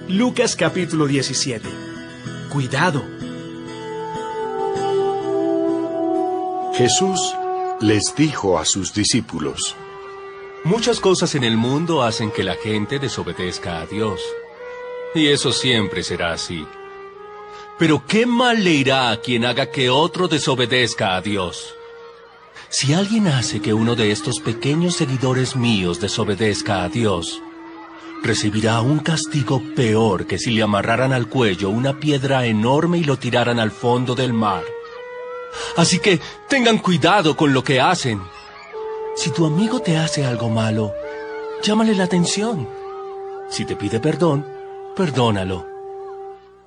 Lucas capítulo 17. Cuidado. Jesús les dijo a sus discípulos: Muchas cosas en el mundo hacen que la gente desobedezca a Dios. Y eso siempre será así. Pero ¿qué mal le irá a quien haga que otro desobedezca a Dios? Si alguien hace que uno de estos pequeños seguidores míos desobedezca a Dios, recibirá un castigo peor que si le amarraran al cuello una piedra enorme y lo tiraran al fondo del mar. Así que tengan cuidado con lo que hacen. Si tu amigo te hace algo malo, llámale la atención. Si te pide perdón, perdónalo.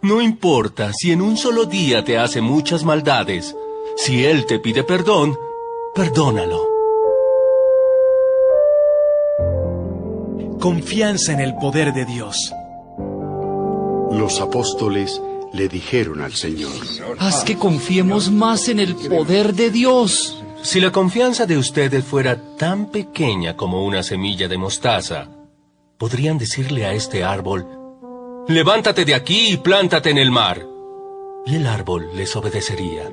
No importa si en un solo día te hace muchas maldades, si él te pide perdón, perdónalo. Confianza en el poder de Dios. Los apóstoles le dijeron al Señor: Haz que confiemos más en el poder de Dios. Si la confianza de ustedes fuera tan pequeña como una semilla de mostaza, podrían decirle a este árbol: levántate de aquí y plántate en el mar. Y el árbol les obedecería.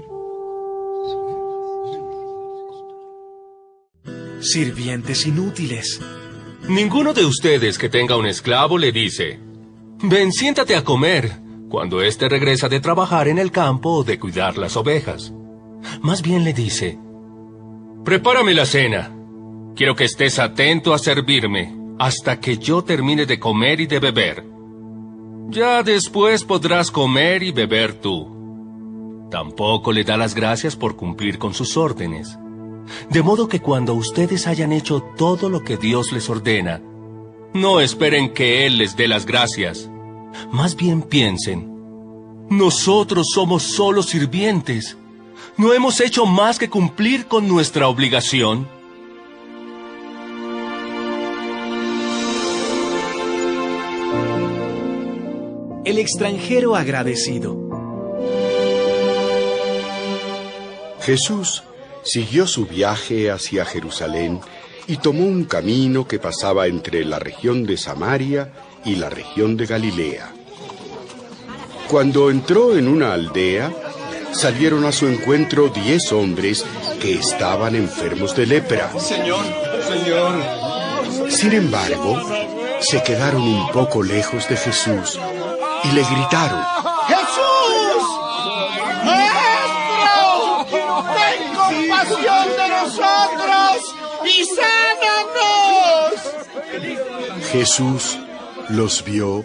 Sirvientes inútiles. Ninguno de ustedes que tenga un esclavo le dice: ven, siéntate a comer, cuando éste regresa de trabajar en el campo o de cuidar las ovejas. Más bien le dice: prepárame la cena. Quiero que estés atento a servirme hasta que yo termine de comer y de beber. Ya después podrás comer y beber tú. Tampoco le da las gracias por cumplir con sus órdenes. De modo que cuando ustedes hayan hecho todo lo que Dios les ordena, no esperen que Él les dé las gracias. Más bien piensen: nosotros somos solo sirvientes. ¿No hemos hecho más que cumplir con nuestra obligación? El extranjero agradecido. Jesús siguió su viaje hacia Jerusalén y tomó un camino que pasaba entre la región de Samaria y la región de Galilea. Cuando entró en una aldea, salieron a su encuentro 10 hombres que estaban enfermos de lepra. Señor. Sin embargo, se quedaron un poco lejos de Jesús y le gritaron: ¡Jesús! ¡Maestro! ¡Ten compasión de nosotros y sánanos! Jesús los vio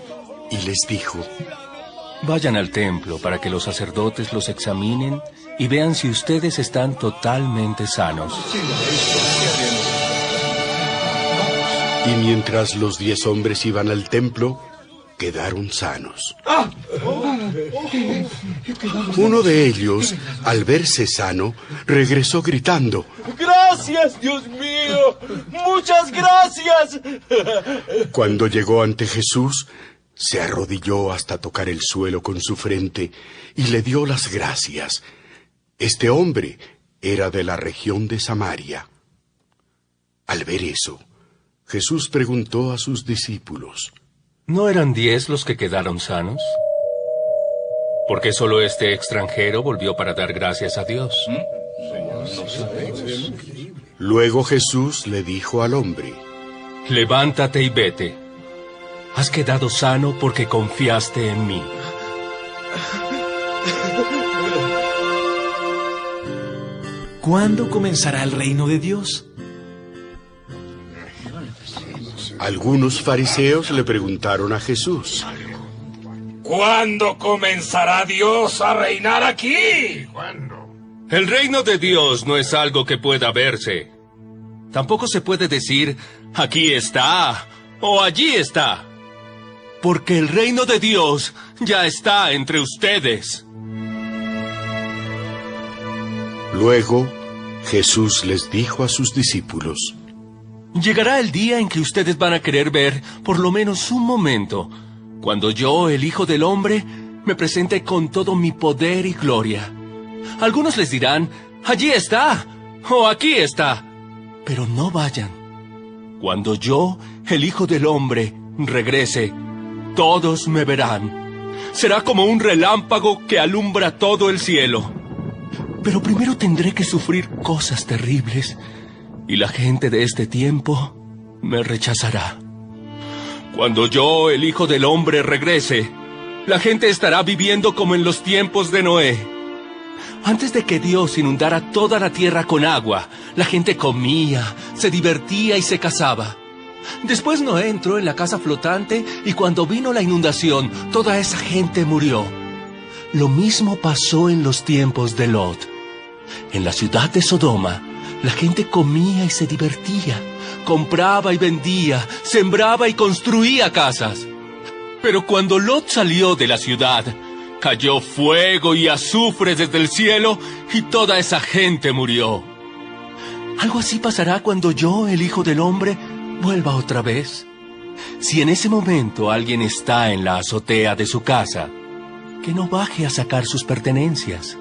y les dijo: Vayan al templo para que los sacerdotes los examinen y vean si ustedes están totalmente sanos. Y mientras los 10 hombres iban al templo, quedaron sanos. Uno de ellos, al verse sano, regresó gritando: ¡Gracias, Dios mío! ¡Muchas gracias! Cuando llegó ante Jesús, se arrodilló hasta tocar el suelo con su frente y le dio las gracias. Este hombre era de la región de Samaria. Al ver eso, Jesús preguntó a sus discípulos: ¿No eran 10 los que quedaron sanos? ¿Por qué solo este extranjero volvió para dar gracias a Dios? Luego Jesús le dijo al hombre: levántate y vete. Has quedado sano porque confiaste en mí. ¿Cuándo comenzará el reino de Dios? Algunos fariseos le preguntaron a Jesús: ¿Cuándo comenzará Dios a reinar aquí? El reino de Dios no es algo que pueda verse. Tampoco se puede decir: aquí está o allí está. Porque el reino de Dios ya está entre ustedes. Luego, Jesús les dijo a sus discípulos: Llegará el día en que ustedes van a querer ver, por lo menos un momento, cuando yo, el Hijo del Hombre, me presente con todo mi poder y gloria. Algunos les dirán: allí está, o aquí está. Pero no vayan. Cuando yo, el Hijo del Hombre, regrese, todos me verán. Será como un relámpago que alumbra todo el cielo. Pero primero tendré que sufrir cosas terribles, y la gente de este tiempo me rechazará. Cuando yo, el Hijo del Hombre, regrese, la gente estará viviendo como en los tiempos de Noé. Antes de que Dios inundara toda la tierra con agua, la gente comía, se divertía y se casaba. Después Noé entró en la casa flotante y cuando vino la inundación, toda esa gente murió. Lo mismo pasó en los tiempos de Lot. En la ciudad de Sodoma, la gente comía y se divertía, compraba y vendía, sembraba y construía casas. Pero cuando Lot salió de la ciudad, cayó fuego y azufre desde el cielo y toda esa gente murió. Algo así pasará cuando yo, el Hijo del Hombre, vuelva otra vez. Si en ese momento alguien está en la azotea de su casa, que no baje a sacar sus pertenencias.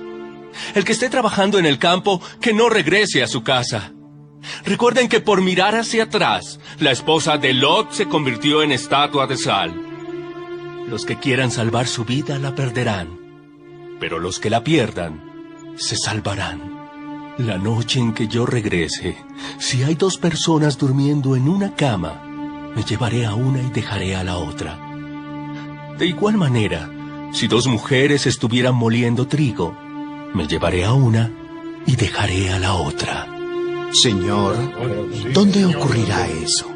El que esté trabajando en el campo, que no regrese a su casa. Recuerden que por mirar hacia atrás, la esposa de Lot se convirtió en estatua de sal. Los que quieran salvar su vida la perderán, pero los que la pierdan se salvarán. La noche en que yo regrese, si hay 2 personas durmiendo en una cama, me llevaré a una y dejaré a la otra. De igual manera, si 2 mujeres estuvieran moliendo trigo, me llevaré a una y dejaré a la otra. Señor, ¿dónde ocurrirá eso?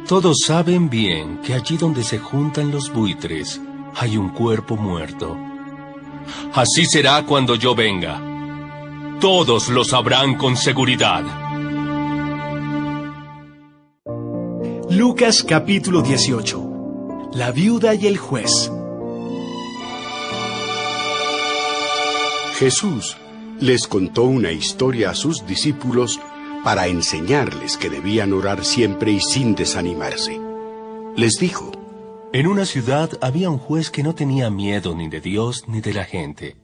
Todos saben bien que allí donde se juntan los buitres hay un cuerpo muerto. Así será cuando yo venga. Todos lo sabrán con seguridad. Lucas capítulo 18. La viuda y el juez. Jesús les contó una historia a sus discípulos para enseñarles que debían orar siempre y sin desanimarse. Les dijo: En una ciudad había un juez que no tenía miedo ni de Dios ni de la gente.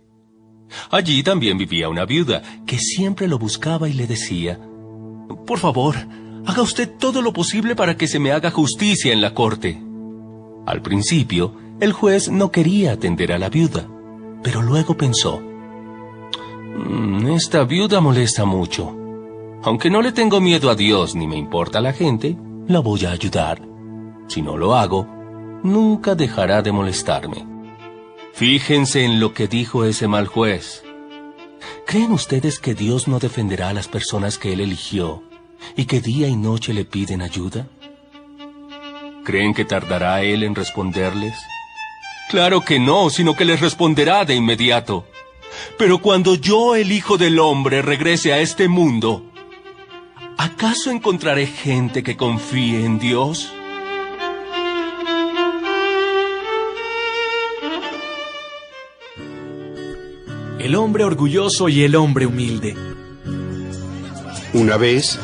Allí también vivía una viuda que siempre lo buscaba y le decía: Por favor, haga usted todo lo posible para que se me haga justicia en la corte. Al principio, el juez no quería atender a la viuda, pero luego pensó: Esta viuda molesta mucho. Aunque no le tengo miedo a Dios ni me importa la gente, la voy a ayudar. Si no lo hago, nunca dejará de molestarme. Fíjense en lo que dijo ese mal juez. ¿Creen ustedes que Dios no defenderá a las personas que Él eligió y que día y noche le piden ayuda? ¿Creen que tardará Él en responderles? Claro que no, sino que les responderá de inmediato. Pero cuando yo, el Hijo del Hombre, regrese a este mundo, ¿acaso encontraré gente que confíe en Dios? El hombre orgulloso y el hombre humilde. Una vez,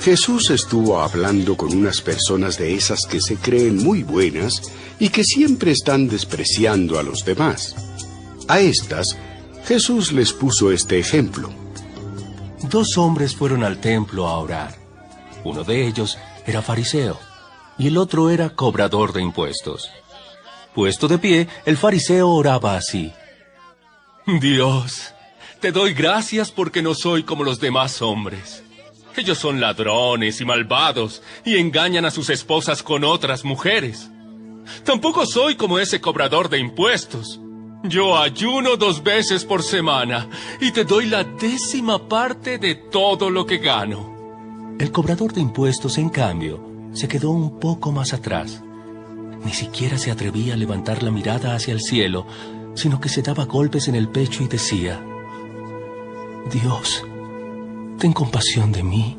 Jesús estuvo hablando con unas personas de esas que se creen muy buenas y que siempre están despreciando a los demás. A estas, Jesús les puso este ejemplo. 2 hombres fueron al templo a orar. Uno de ellos era fariseo y el otro era cobrador de impuestos. Puesto de pie, el fariseo oraba así: Dios, te doy gracias porque no soy como los demás hombres. Ellos son ladrones y malvados y engañan a sus esposas con otras mujeres. Tampoco soy como ese cobrador de impuestos. Yo ayuno 2 veces por semana y te doy la 10ª parte de todo lo que gano. El cobrador de impuestos, en cambio, se quedó un poco más atrás. Ni siquiera se atrevía a levantar la mirada hacia el cielo, sino que se daba golpes en el pecho y decía: Dios, ten compasión de mí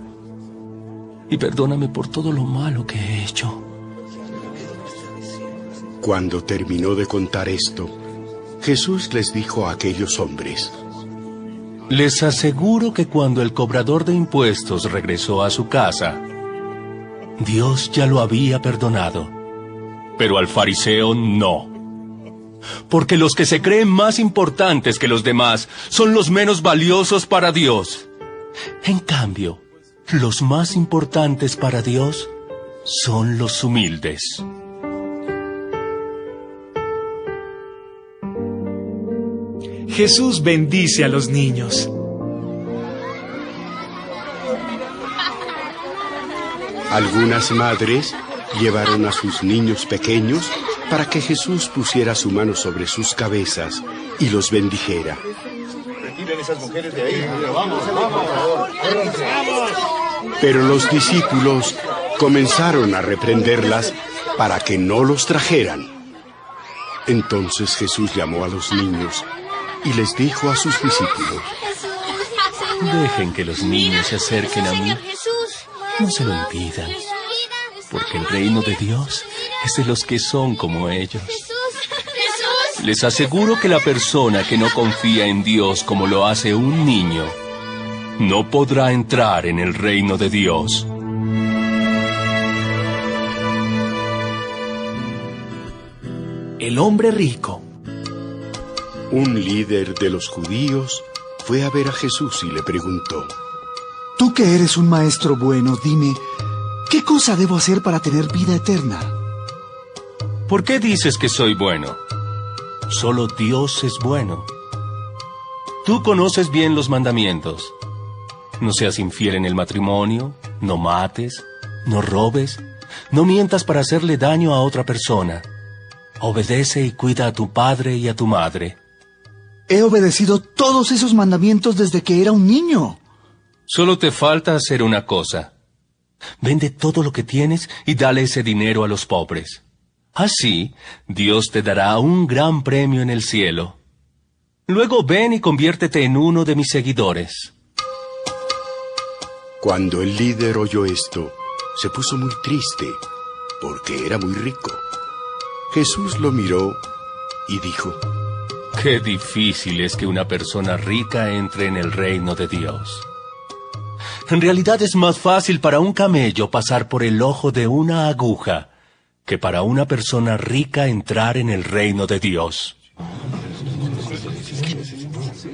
y perdóname por todo lo malo que he hecho. Cuando terminó de contar esto, Jesús les dijo a aquellos hombres: Les aseguro que cuando el cobrador de impuestos regresó a su casa, Dios ya lo había perdonado, pero al fariseo no. Porque los que se creen más importantes que los demás son los menos valiosos para Dios. En cambio, los más importantes para Dios son los humildes. Jesús bendice a los niños. Algunas madres llevaron a sus niños pequeños para que Jesús pusiera su mano sobre sus cabezas y los bendijera. Pero los discípulos comenzaron a reprenderlas para que no los trajeran. Entonces Jesús llamó a los niños y les dijo a sus discípulos: Dejen que los niños se acerquen a mí. No se lo impidan, porque el reino de Dios es de los que son como ellos. Les aseguro que la persona que no confía en Dios como lo hace un niño, no podrá entrar en el reino de Dios. El hombre rico. Un líder de los judíos fue a ver a Jesús y le preguntó: Tú que eres un maestro bueno, dime, ¿qué cosa debo hacer para tener vida eterna? ¿Por qué dices que soy bueno? Solo Dios es bueno. Tú conoces bien los mandamientos. No seas infiel en el matrimonio, no mates, no robes, no mientas para hacerle daño a otra persona. Obedece y cuida a tu padre y a tu madre. He obedecido todos esos mandamientos desde que era un niño. Solo te falta hacer una cosa. Vende todo lo que tienes y dale ese dinero a los pobres. Así, Dios te dará un gran premio en el cielo. Luego ven y conviértete en uno de mis seguidores. Cuando el líder oyó esto, se puso muy triste, porque era muy rico. Jesús lo miró y dijo: Qué difícil es que una persona rica entre en el reino de Dios. En realidad es más fácil para un camello pasar por el ojo de una aguja que para una persona rica entrar en el reino de Dios.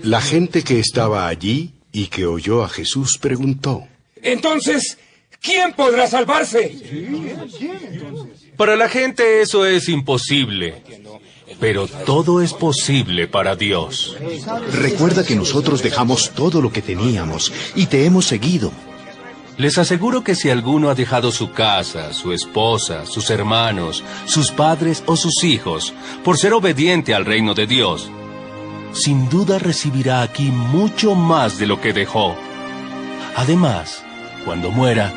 La gente que estaba allí y que oyó a Jesús preguntó: Entonces, ¿quién podrá salvarse? Para la gente eso es imposible, pero todo es posible para Dios. Recuerda que nosotros dejamos todo lo que teníamos y te hemos seguido. Les aseguro que si alguno ha dejado su casa, su esposa, sus hermanos, sus padres o sus hijos, por ser obediente al reino de Dios, sin duda recibirá aquí mucho más de lo que dejó. Además, cuando muera,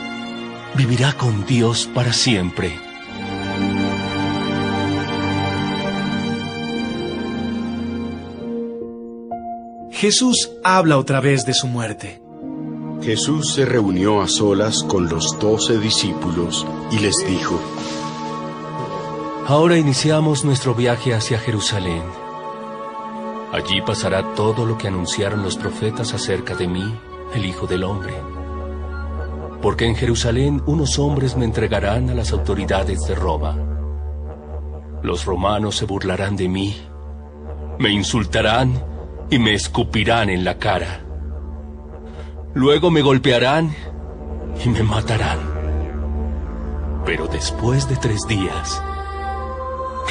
vivirá con Dios para siempre. Jesús habla otra vez de su muerte. Jesús se reunió a solas con los 12 discípulos y les dijo: Ahora iniciamos nuestro viaje hacia Jerusalén. Allí pasará todo lo que anunciaron los profetas acerca de mí, el Hijo del Hombre. Porque en Jerusalén unos hombres me entregarán a las autoridades de Roma. Los romanos se burlarán de mí, me insultarán y me escupirán en la cara. Luego me golpearán y me matarán. Pero después de 3 días,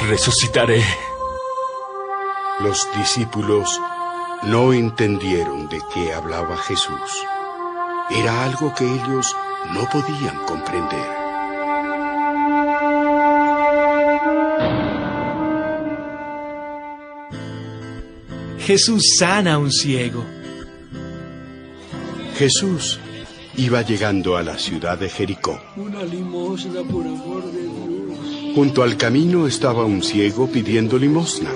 resucitaré. Los discípulos no entendieron de qué hablaba Jesús. Era algo que ellos no podían comprender. Jesús sana a un ciego. Jesús iba llegando a la ciudad de Jericó. Una limosna, por amor de Dios. Junto al camino estaba un ciego pidiendo limosna.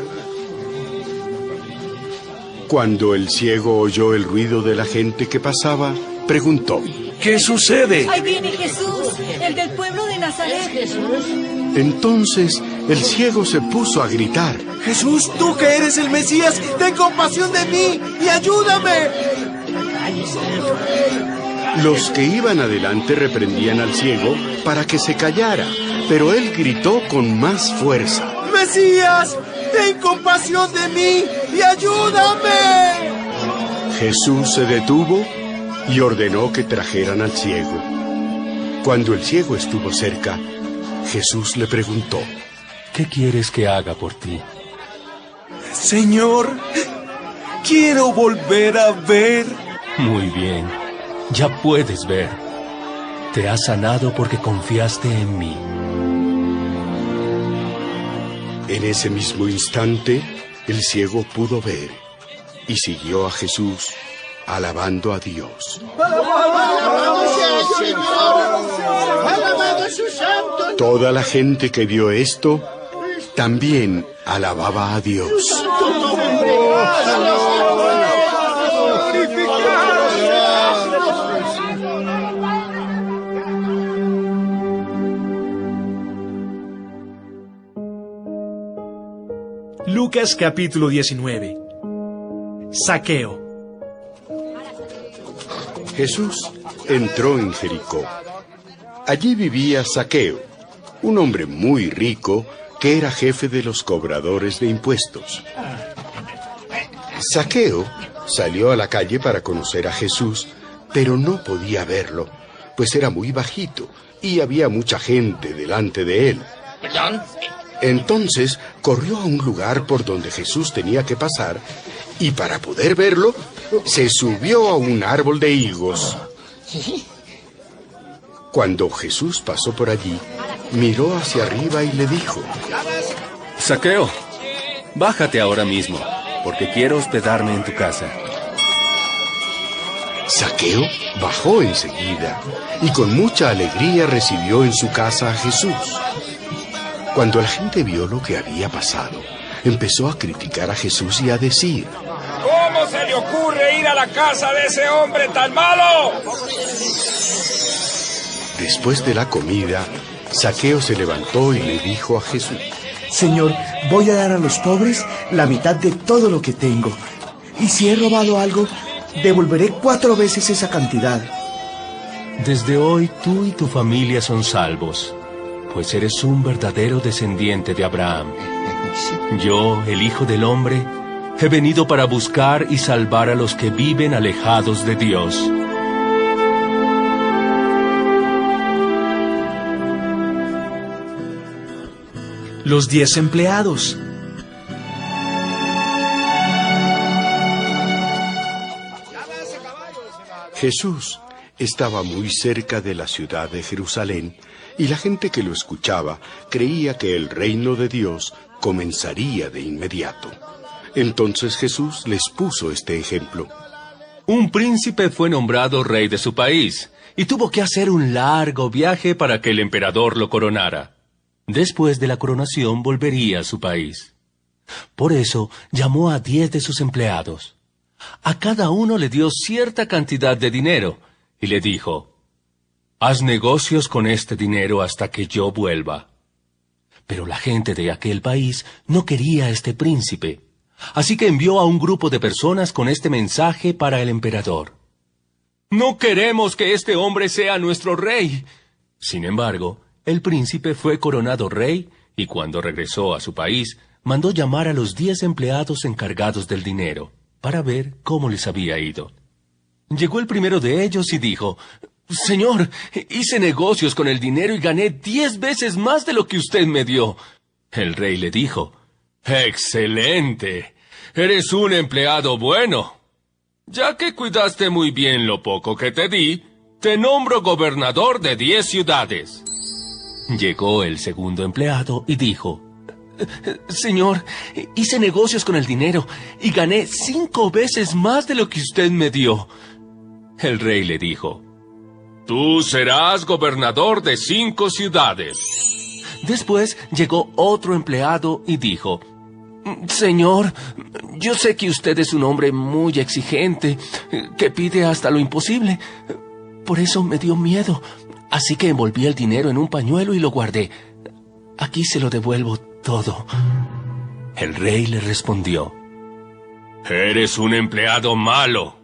Cuando el ciego oyó el ruido de la gente que pasaba, preguntó: ¿Qué sucede? Ahí viene Jesús, el del pueblo de Nazaret. Entonces el ciego se puso a gritar: Jesús, tú que eres el Mesías, ten compasión de mí y ayúdame. Los que iban adelante reprendían al ciego para que se callara, pero él gritó con más fuerza: Mesías, ten compasión de mí y ayúdame. Jesús se detuvo y ordenó que trajeran al ciego. Cuando el ciego estuvo cerca, Jesús le preguntó: ¿Qué quieres que haga por ti? Señor, Quiero volver a ver. Muy bien, ya puedes ver. Te has sanado porque confiaste en mí. En ese mismo instante, el ciego pudo ver y siguió a Jesús, alabando a Dios. Toda la gente que vio esto también alababa a Dios. Lucas capítulo 19. Zaqueo. Jesús entró en Jericó. Allí vivía Zaqueo, un hombre muy rico que era jefe de los cobradores de impuestos. Zaqueo salió a la calle para conocer a Jesús, pero no podía verlo, pues era muy bajito y había mucha gente delante de él. Entonces corrió a un lugar por donde Jesús tenía que pasar y para poder verlo, se subió a un árbol de higos. Cuando Jesús pasó por allí, miró hacia arriba y le dijo: Zaqueo, bájate ahora mismo, porque quiero hospedarme en tu casa. Zaqueo bajó enseguida y con mucha alegría recibió en su casa a Jesús. Cuando la gente vio lo que había pasado, empezó a criticar a Jesús y a decir: ¿Cómo se le ocurre ir a la casa de ese hombre tan malo? Después de la comida, Zaqueo se levantó y le dijo a Jesús: Señor, voy a dar a los pobres la mitad de todo lo que tengo. Y si he robado algo, devolveré 4 veces esa cantidad. Desde hoy tú y tu familia son salvos, pues eres un verdadero descendiente de Abraham. Yo, el Hijo del Hombre, he venido para buscar y salvar a los que viven alejados de Dios. Los 10 empleados. Jesús estaba muy cerca de la ciudad de Jerusalén y la gente que lo escuchaba creía que el reino de Dios comenzaría de inmediato. Entonces Jesús les puso este ejemplo. Un príncipe fue nombrado rey de su país y tuvo que hacer un largo viaje para que el emperador lo coronara. Después de la coronación volvería a su país. Por eso llamó a 10 de sus empleados. A cada uno le dio cierta cantidad de dinero y le dijo: haz negocios con este dinero hasta que yo vuelva. Pero la gente de aquel país no quería a este príncipe, así que envió a un grupo de personas con este mensaje para el emperador: no queremos que este hombre sea nuestro rey. Sin embargo, el príncipe fue coronado rey y cuando regresó a su país, mandó llamar a los 10 empleados encargados del dinero para ver cómo les había ido. Llegó el primero de ellos y dijo: Señor, hice negocios con el dinero y gané 10 veces más de lo que usted me dio. El rey le dijo: ¡excelente! Eres un empleado bueno. Ya que cuidaste muy bien lo poco que te di, te nombro gobernador de 10 ciudades. Llegó el segundo empleado y dijo: Señor, hice negocios con el dinero y gané 5 veces más de lo que usted me dio. El rey le dijo: tú serás gobernador de 5 ciudades. Después llegó otro empleado y dijo: Señor, yo sé que usted es un hombre muy exigente, que pide hasta lo imposible. Por eso me dio miedo. Así que envolví el dinero en un pañuelo y lo guardé. Aquí se lo devuelvo todo. El rey le respondió: eres un empleado malo.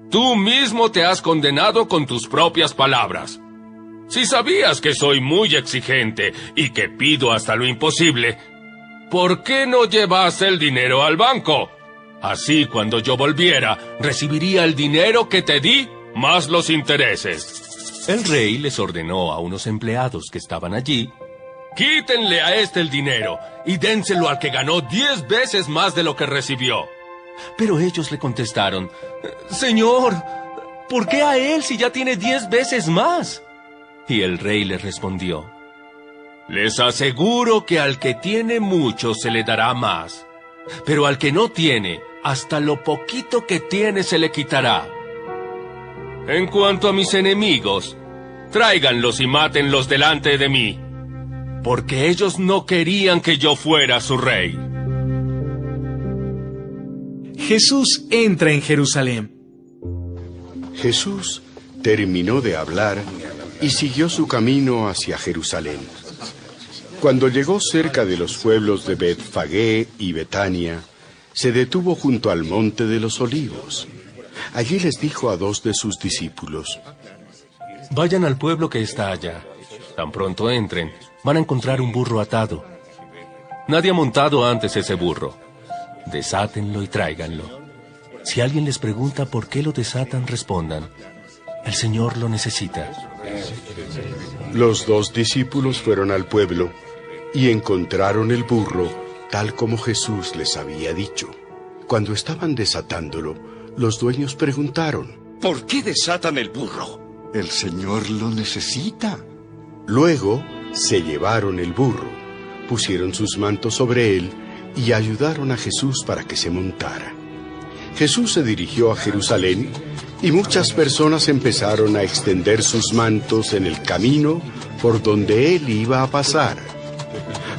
Tú mismo te has condenado con tus propias palabras. Si sabías que soy muy exigente y que pido hasta lo imposible, ¿por qué no llevas el dinero al banco? Así cuando yo volviera, recibiría el dinero que te di más los intereses. El rey les ordenó a unos empleados que estaban allí: quítenle a este el dinero y dénselo al que ganó 10 veces más de lo que recibió. Pero ellos le contestaron: Señor, ¿por qué a él si ya tiene 10 veces más? Y el rey le respondió: Les aseguro que al que tiene mucho se le dará más, pero al que no tiene, hasta lo poquito que tiene se le quitará. En cuanto a mis enemigos, tráiganlos y mátenlos delante de mí, porque ellos no querían que yo fuera su rey. Jesús entra en Jerusalén. Jesús terminó de hablar y siguió su camino hacia Jerusalén. Cuando llegó cerca de los pueblos de Betfagé y Betania, se detuvo junto al monte de los Olivos. Allí les dijo a 2 de sus discípulos: Vayan al pueblo que está allá. Tan pronto entren, van a encontrar un burro atado. Nadie ha montado antes ese burro. Desátenlo y tráiganlo. Si alguien les pregunta por qué lo desatan, respondan: El Señor lo necesita. Los 2 discípulos fueron al pueblo y encontraron el burro tal como Jesús les había dicho. Cuando estaban desatándolo, los dueños preguntaron: ¿Por qué desatan el burro? El Señor lo necesita. Luego se llevaron el burro, pusieron sus mantos sobre él y ayudaron a Jesús para que se montara. Jesús se dirigió a Jerusalén y muchas personas empezaron a extender sus mantos en el camino por donde él iba a pasar.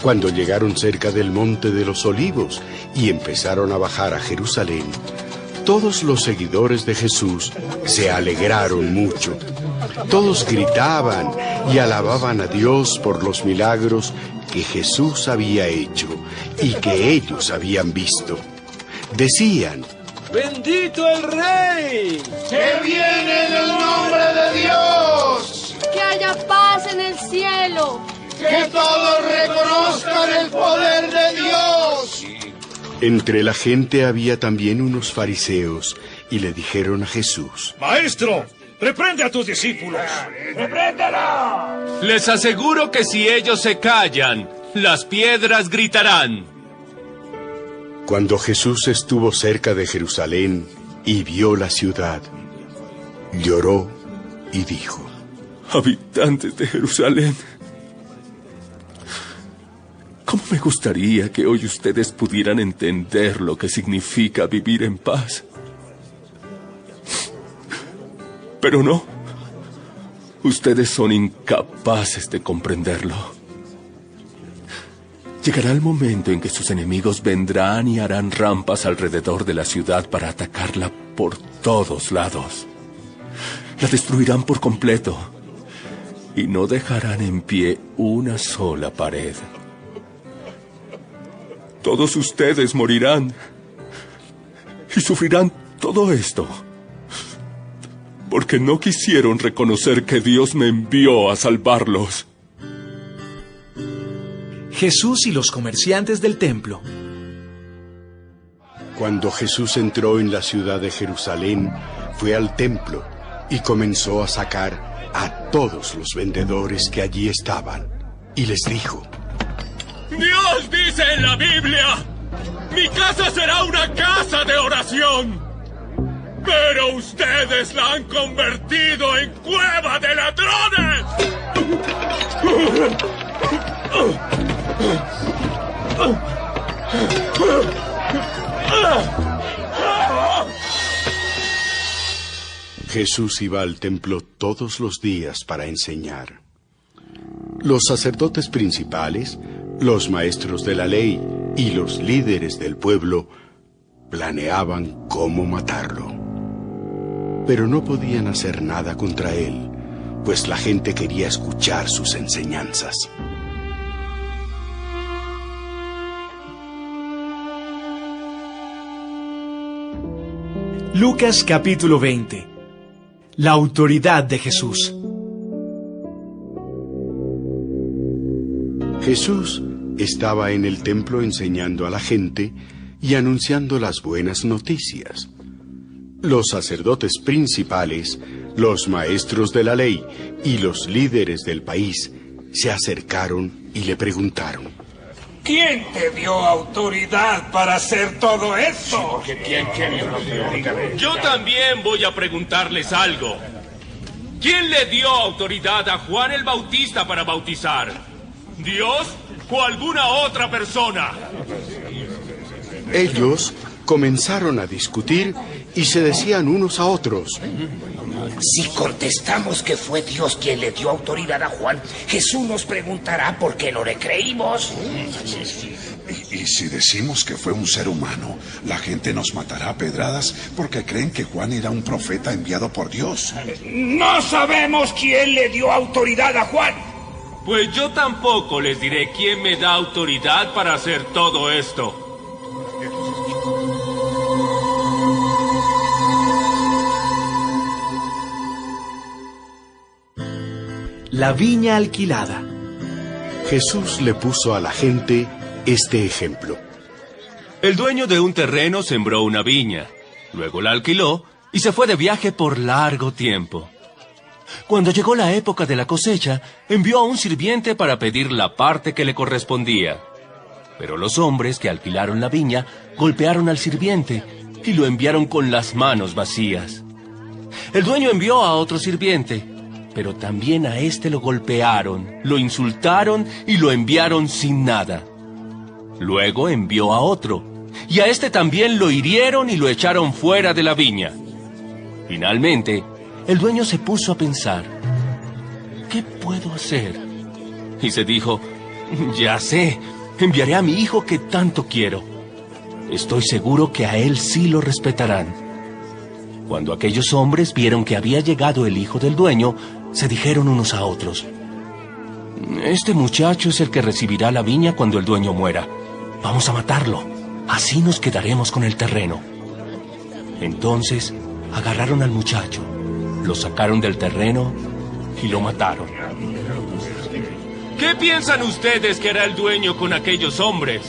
Cuando llegaron cerca del monte de los Olivos y empezaron a bajar a Jerusalén, todos los seguidores de Jesús se alegraron mucho. Todos gritaban y alababan a Dios por los milagros que Jesús había hecho y que ellos habían visto. Decían: ¡Bendito el Rey! ¡Que viene en el nombre de Dios! ¡Que haya paz en el cielo! ¡Que todos reconozcan el poder de Dios! Entre la gente había también unos fariseos y le dijeron a Jesús: Maestro, reprende a tus discípulos. ¡Repréndelo! Les aseguro que si ellos se callan, las piedras gritarán. Cuando Jesús estuvo cerca de Jerusalén y vio la ciudad, lloró y dijo: Habitantes de Jerusalén, ¿cómo me gustaría que hoy ustedes pudieran entender lo que significa vivir en paz? Pero no, ustedes son incapaces de comprenderlo. Llegará el momento en que sus enemigos vendrán y harán rampas alrededor de la ciudad para atacarla por todos lados. La destruirán por completo y no dejarán en pie una sola pared. Todos ustedes morirán y sufrirán todo esto porque no quisieron reconocer que Dios me envió a salvarlos. Jesús y los comerciantes del templo. Cuando Jesús entró en la ciudad de Jerusalén, fue al templo y comenzó a sacar a todos los vendedores que allí estaban. Y les dijo: Dios dice en la Biblia: mi casa será una casa de oración. Pero ustedes la han convertido en cueva de ladrones. Jesús iba al templo todos los días para enseñar. Los sacerdotes principales, los maestros de la ley y los líderes del pueblo planeaban cómo matarlo. Pero no podían hacer nada contra él, pues la gente quería escuchar sus enseñanzas. Lucas capítulo 20. La autoridad de Jesús. Jesús estaba en el templo enseñando a la gente y anunciando las buenas noticias. Los sacerdotes principales, los maestros de la ley y los líderes del país se acercaron y le preguntaron: ¿Quién te dio autoridad para hacer todo esto? Yo también voy a preguntarles algo. ¿Quién le dio autoridad a Juan el Bautista para bautizar? ¿Dios o alguna otra persona? Ellos comenzaron a discutir y se decían unos a otros: si contestamos que fue Dios quien le dio autoridad a Juan, Jesús nos preguntará por qué no le creímos. Y si decimos que fue un ser humano, la gente nos matará a pedradas porque creen que Juan era un profeta enviado por Dios. No sabemos quién le dio autoridad a Juan. Pues yo tampoco les diré quién me da autoridad para hacer todo esto. La viña alquilada. Jesús le puso a la gente este ejemplo. El dueño de un terreno sembró una viña, luego la alquiló y se fue de viaje por largo tiempo. Cuando llegó la época de la cosecha, envió a un sirviente para pedir la parte que le correspondía. Pero los hombres que alquilaron la viña golpearon al sirviente y lo enviaron con las manos vacías. El dueño envió a otro sirviente, pero también a este lo golpearon, lo insultaron y lo enviaron sin nada. Luego envió a otro, y a este también lo hirieron y lo echaron fuera de la viña. Finalmente, el dueño se puso a pensar: ¿qué puedo hacer? Y se dijo: ya sé, enviaré a mi hijo que tanto quiero. Estoy seguro que a él sí lo respetarán. Cuando aquellos hombres vieron que había llegado el hijo del dueño, se dijeron unos a otros: este muchacho es el que recibirá la viña cuando el dueño muera. Vamos a matarlo, así nos quedaremos con el terreno. Entonces agarraron al muchacho, lo sacaron del terreno y lo mataron. ¿Qué piensan ustedes que hará el dueño con aquellos hombres?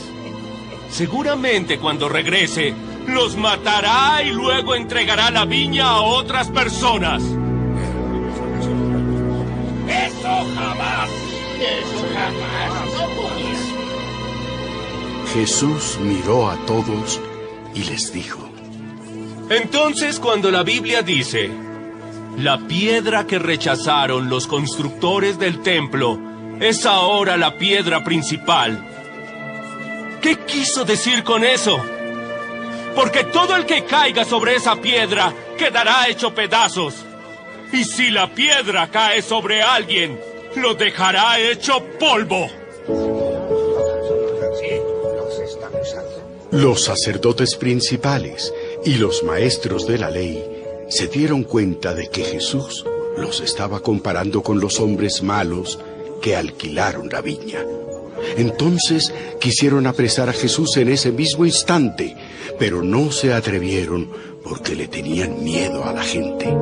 Seguramente cuando regrese, los matará y luego entregará la viña a otras personas. ¡Eso jamás! ¡Eso jamás! Jesús miró a todos y les dijo: entonces, cuando la Biblia dice: la piedra que rechazaron los constructores del templo es ahora la piedra principal, ¿qué quiso decir con eso? Porque todo el que caiga sobre esa piedra quedará hecho pedazos. Y si la piedra cae sobre alguien, lo dejará hecho polvo. Los sacerdotes principales y los maestros de la ley se dieron cuenta de que Jesús los estaba comparando con los hombres malos que alquilaron la viña. Entonces quisieron apresar a Jesús en ese mismo instante, pero no se atrevieron porque le tenían miedo a la gente.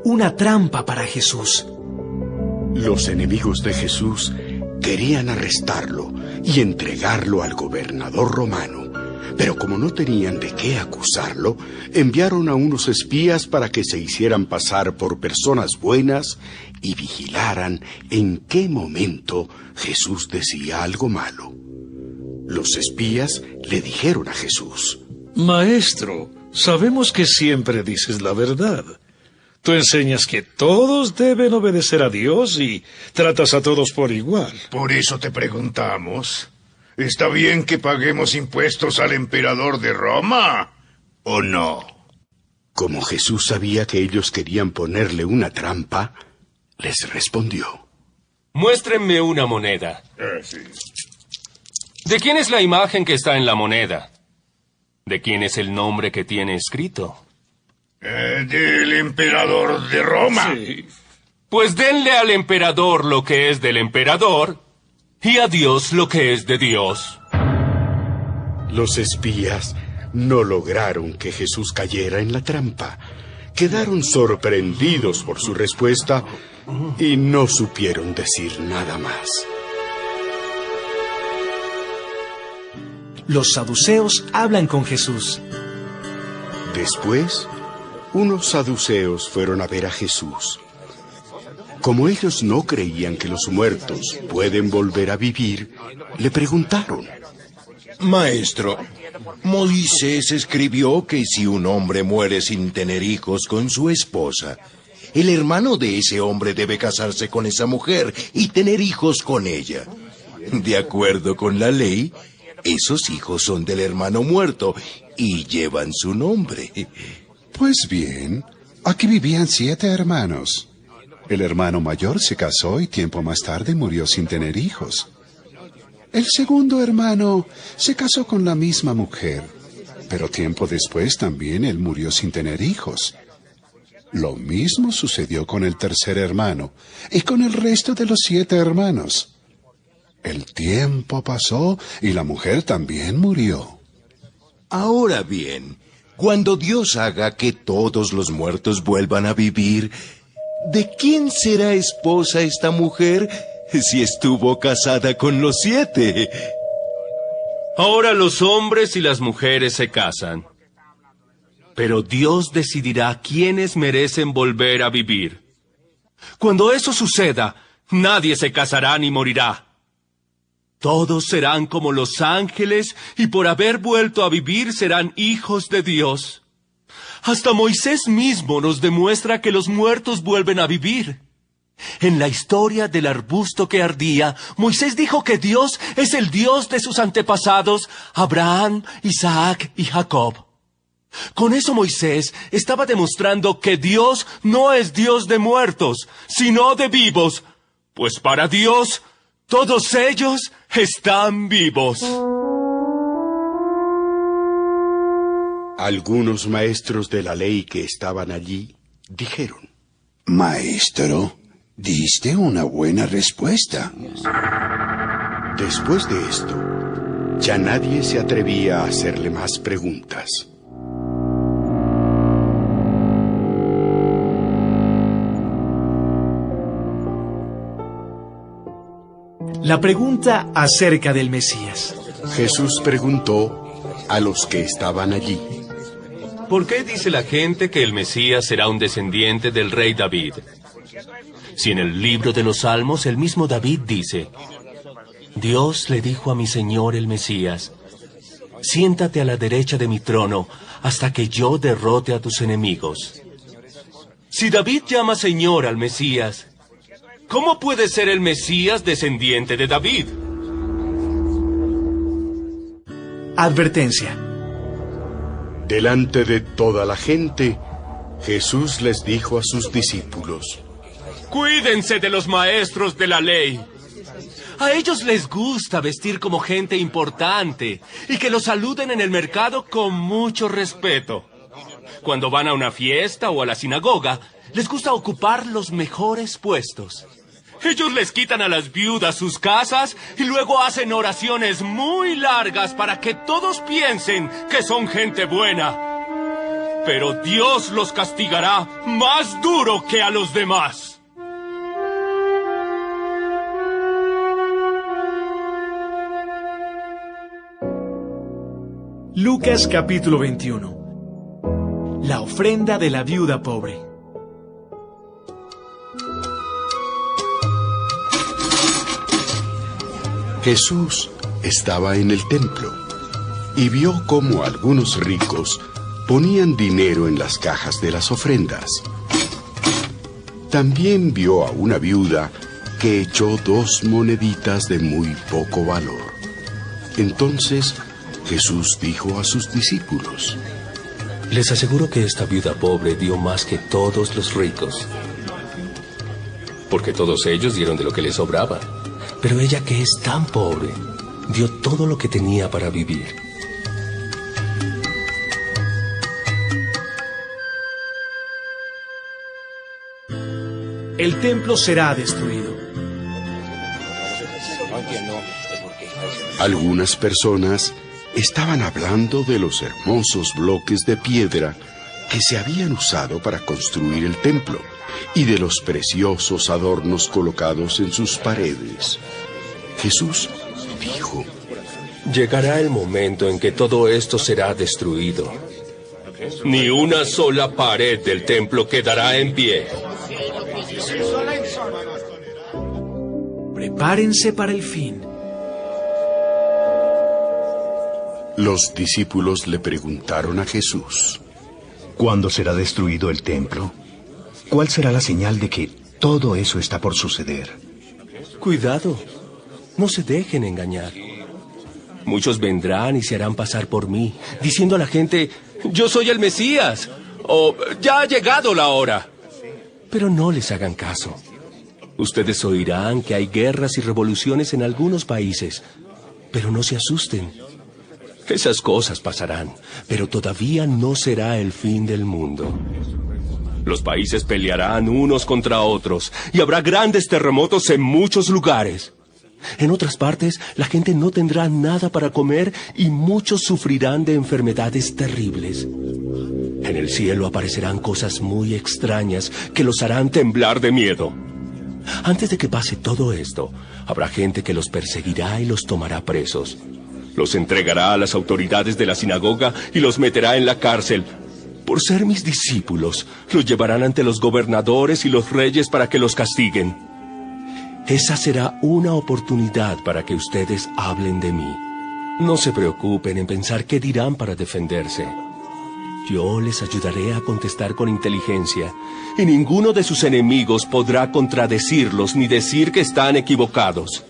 Una trampa para Jesús. Los enemigos de Jesús querían arrestarlo y entregarlo al gobernador romano, pero como no tenían de qué acusarlo, enviaron a unos espías para que se hicieran pasar por personas buenas y vigilaran en qué momento Jesús decía algo malo. Los espías le dijeron a Jesús: Maestro, sabemos que siempre dices la verdad. Tú enseñas que todos deben obedecer a Dios y tratas a todos por igual. Por eso te preguntamos, ¿está bien que paguemos impuestos al emperador de Roma o no? Como Jesús sabía que ellos querían ponerle una trampa, les respondió: muéstrenme una moneda. Sí. ¿De quién es la imagen que está en la moneda? ¿De quién es el nombre que tiene escrito? Del emperador de Roma. Sí. Pues denle al emperador lo que es del emperador y a Dios lo que es de Dios. Los espías no lograron que Jesús cayera en la trampa. Quedaron sorprendidos por su respuesta y no supieron decir nada más. Los saduceos hablan con Jesús. Después, unos saduceos fueron a ver a Jesús. Como ellos no creían que los muertos pueden volver a vivir, le preguntaron: Maestro, Moisés escribió que si un hombre muere sin tener hijos con su esposa, el hermano de ese hombre debe casarse con esa mujer y tener hijos con ella. De acuerdo con la ley, esos hijos son del hermano muerto y llevan su nombre. Pues bien, aquí vivían 7 hermanos. El hermano mayor se casó y tiempo más tarde murió sin tener hijos. El segundo hermano se casó con la misma mujer, pero tiempo después también él murió sin tener hijos. Lo mismo sucedió con el tercer hermano y con el resto de los 7 hermanos. El tiempo pasó y la mujer también murió. Ahora bien, cuando Dios haga que todos los muertos vuelvan a vivir, ¿de quién será esposa esta mujer si estuvo casada con los 7? Ahora los hombres y las mujeres se casan. Pero Dios decidirá quiénes merecen volver a vivir. Cuando eso suceda, nadie se casará ni morirá. Todos serán como los ángeles y por haber vuelto a vivir serán hijos de Dios. Hasta Moisés mismo nos demuestra que los muertos vuelven a vivir. En la historia del arbusto que ardía, Moisés dijo que Dios es el Dios de sus antepasados, Abraham, Isaac y Jacob. Con eso Moisés estaba demostrando que Dios no es Dios de muertos, sino de vivos, pues para Dios todos ellos están vivos. Algunos maestros de la ley que estaban allí dijeron: Maestro, diste una buena respuesta. Después de esto, ya nadie se atrevía a hacerle más preguntas. La pregunta acerca del Mesías. Jesús preguntó a los que estaban allí: ¿por qué dice la gente que el Mesías será un descendiente del rey David? Si en el libro de los Salmos el mismo David dice: Dios le dijo a mi Señor el Mesías: siéntate a la derecha de mi trono hasta que yo derrote a tus enemigos. Si David llama Señor al Mesías, ¿cómo puede ser el Mesías descendiente de David? Advertencia. Delante de toda la gente, Jesús les dijo a sus discípulos: Cuídense de los maestros de la ley. A ellos les gusta vestir como gente importante y que los saluden en el mercado con mucho respeto. Cuando van a una fiesta o a la sinagoga, les gusta ocupar los mejores puestos. Ellos les quitan a las viudas sus casas y luego hacen oraciones muy largas para que todos piensen que son gente buena. Pero Dios los castigará más duro que a los demás. Lucas capítulo 21. La ofrenda de la viuda pobre. Jesús estaba en el templo y vio cómo algunos ricos ponían dinero en las cajas de las ofrendas. También vio a una viuda que echó 2 moneditas de muy poco valor. Entonces Jesús dijo a sus discípulos: les aseguro que esta viuda pobre dio más que todos los ricos, porque todos ellos dieron de lo que les sobraba. Pero ella, que es tan pobre, dio todo lo que tenía para vivir. El templo será destruido. Algunas personas estaban hablando de los hermosos bloques de piedra que se habían usado para construir el templo y de los preciosos adornos colocados en sus paredes. Jesús dijo: llegará el momento en que todo esto será destruido. Ni una sola pared del templo quedará en pie. Prepárense para el fin. Los discípulos le preguntaron a Jesús: ¿Cuándo será destruido el templo? ¿Cuál será la señal de que todo eso está por suceder? Cuidado, no se dejen engañar. Muchos vendrán y se harán pasar por mí, diciendo a la gente: yo soy el Mesías, o ya ha llegado la hora. Pero no les hagan caso. Ustedes oirán que hay guerras y revoluciones en algunos países, pero no se asusten. Esas cosas pasarán, pero todavía no será el fin del mundo. Los países pelearán unos contra otros y habrá grandes terremotos en muchos lugares. En otras partes, la gente no tendrá nada para comer y muchos sufrirán de enfermedades terribles. En el cielo aparecerán cosas muy extrañas que los harán temblar de miedo. Antes de que pase todo esto, habrá gente que los perseguirá y los tomará presos. Los entregará a las autoridades de la sinagoga y los meterá en la cárcel. Por ser mis discípulos, los llevarán ante los gobernadores y los reyes para que los castiguen. Esa será una oportunidad para que ustedes hablen de mí. No se preocupen en pensar qué dirán para defenderse. Yo les ayudaré a contestar con inteligencia, y ninguno de sus enemigos podrá contradecirlos ni decir que están equivocados.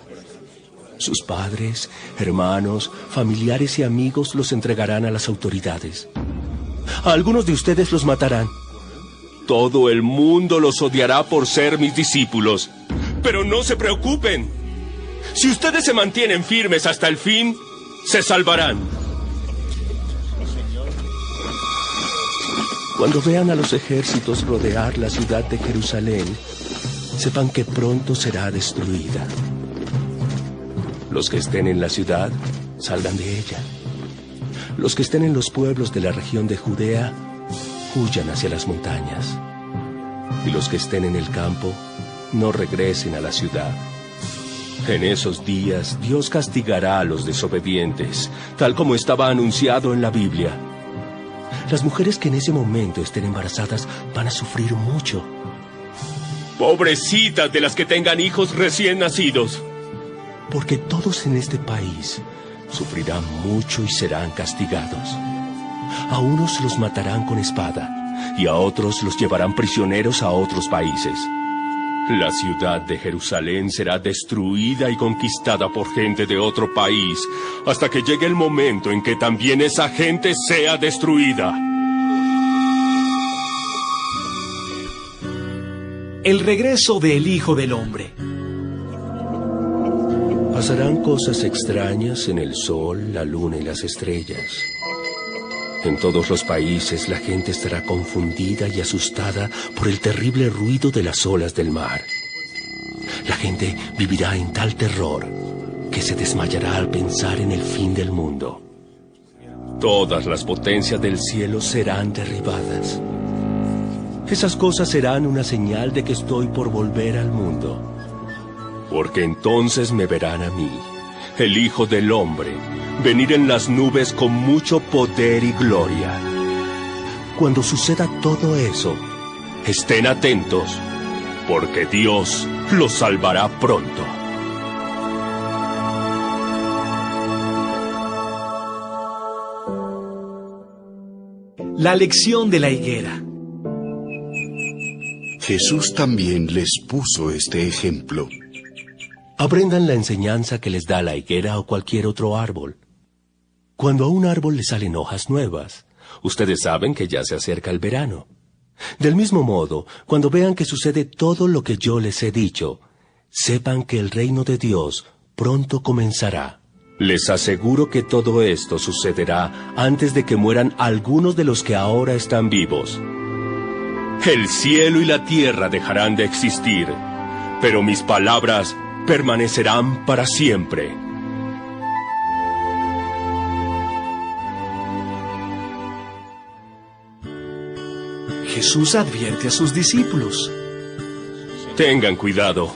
Sus padres, hermanos, familiares y amigos los entregarán a las autoridades. A algunos de ustedes los matarán. Todo el mundo los odiará por ser mis discípulos. Pero no se preocupen. Si ustedes se mantienen firmes hasta el fin, se salvarán. Cuando vean a los ejércitos rodear la ciudad de Jerusalén, sepan que pronto será destruida. Los que estén en la ciudad, salgan de ella. Los que estén en los pueblos de la región de Judea, huyan hacia las montañas. Y los que estén en el campo, no regresen a la ciudad. En esos días, Dios castigará a los desobedientes, tal como estaba anunciado en la Biblia. Las mujeres que en ese momento estén embarazadas van a sufrir mucho. Pobrecitas de las que tengan hijos recién nacidos. Porque todos en este país sufrirán mucho y serán castigados. A unos los matarán con espada, y a otros los llevarán prisioneros a otros países. La ciudad de Jerusalén será destruida y conquistada por gente de otro país, hasta que llegue el momento en que también esa gente sea destruida. El regreso del Hijo del Hombre. Pasarán cosas extrañas en el sol, la luna y las estrellas. En todos los países la gente estará confundida y asustada por el terrible ruido de las olas del mar. La gente vivirá en tal terror que se desmayará al pensar en el fin del mundo. Todas las potencias del cielo serán derribadas. Esas cosas serán una señal de que estoy por volver al mundo. Porque entonces me verán a mí, el Hijo del Hombre, venir en las nubes con mucho poder y gloria. Cuando suceda todo eso, estén atentos, porque Dios los salvará pronto. La lección de la higuera. Jesús también les puso este ejemplo. Aprendan la enseñanza que les da la higuera o cualquier otro árbol. Cuando a un árbol le salen hojas nuevas, ustedes saben que ya se acerca el verano. Del mismo modo, cuando vean que sucede todo lo que yo les he dicho, sepan que el reino de Dios pronto comenzará. Les aseguro que todo esto sucederá antes de que mueran algunos de los que ahora están vivos. El cielo y la tierra dejarán de existir, pero mis palabras permanecerán para siempre. Jesús advierte a sus discípulos. Tengan cuidado.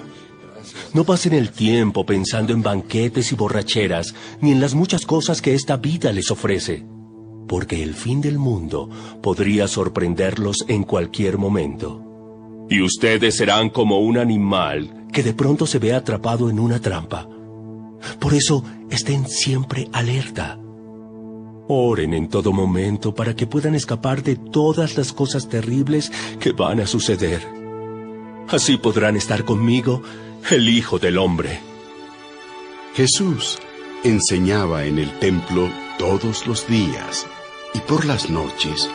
No pasen el tiempo pensando en banquetes y borracheras, ni en las muchas cosas que esta vida les ofrece. porque el fin del mundo podría sorprenderlos en cualquier momento. Y ustedes serán como un animal que de pronto se ve atrapado en una trampa. Por eso, estén siempre alerta. Oren en todo momento para que puedan escapar de todas las cosas terribles que van a suceder. Así podrán estar conmigo, el Hijo del Hombre. Jesús enseñaba en el templo todos los días y por las noches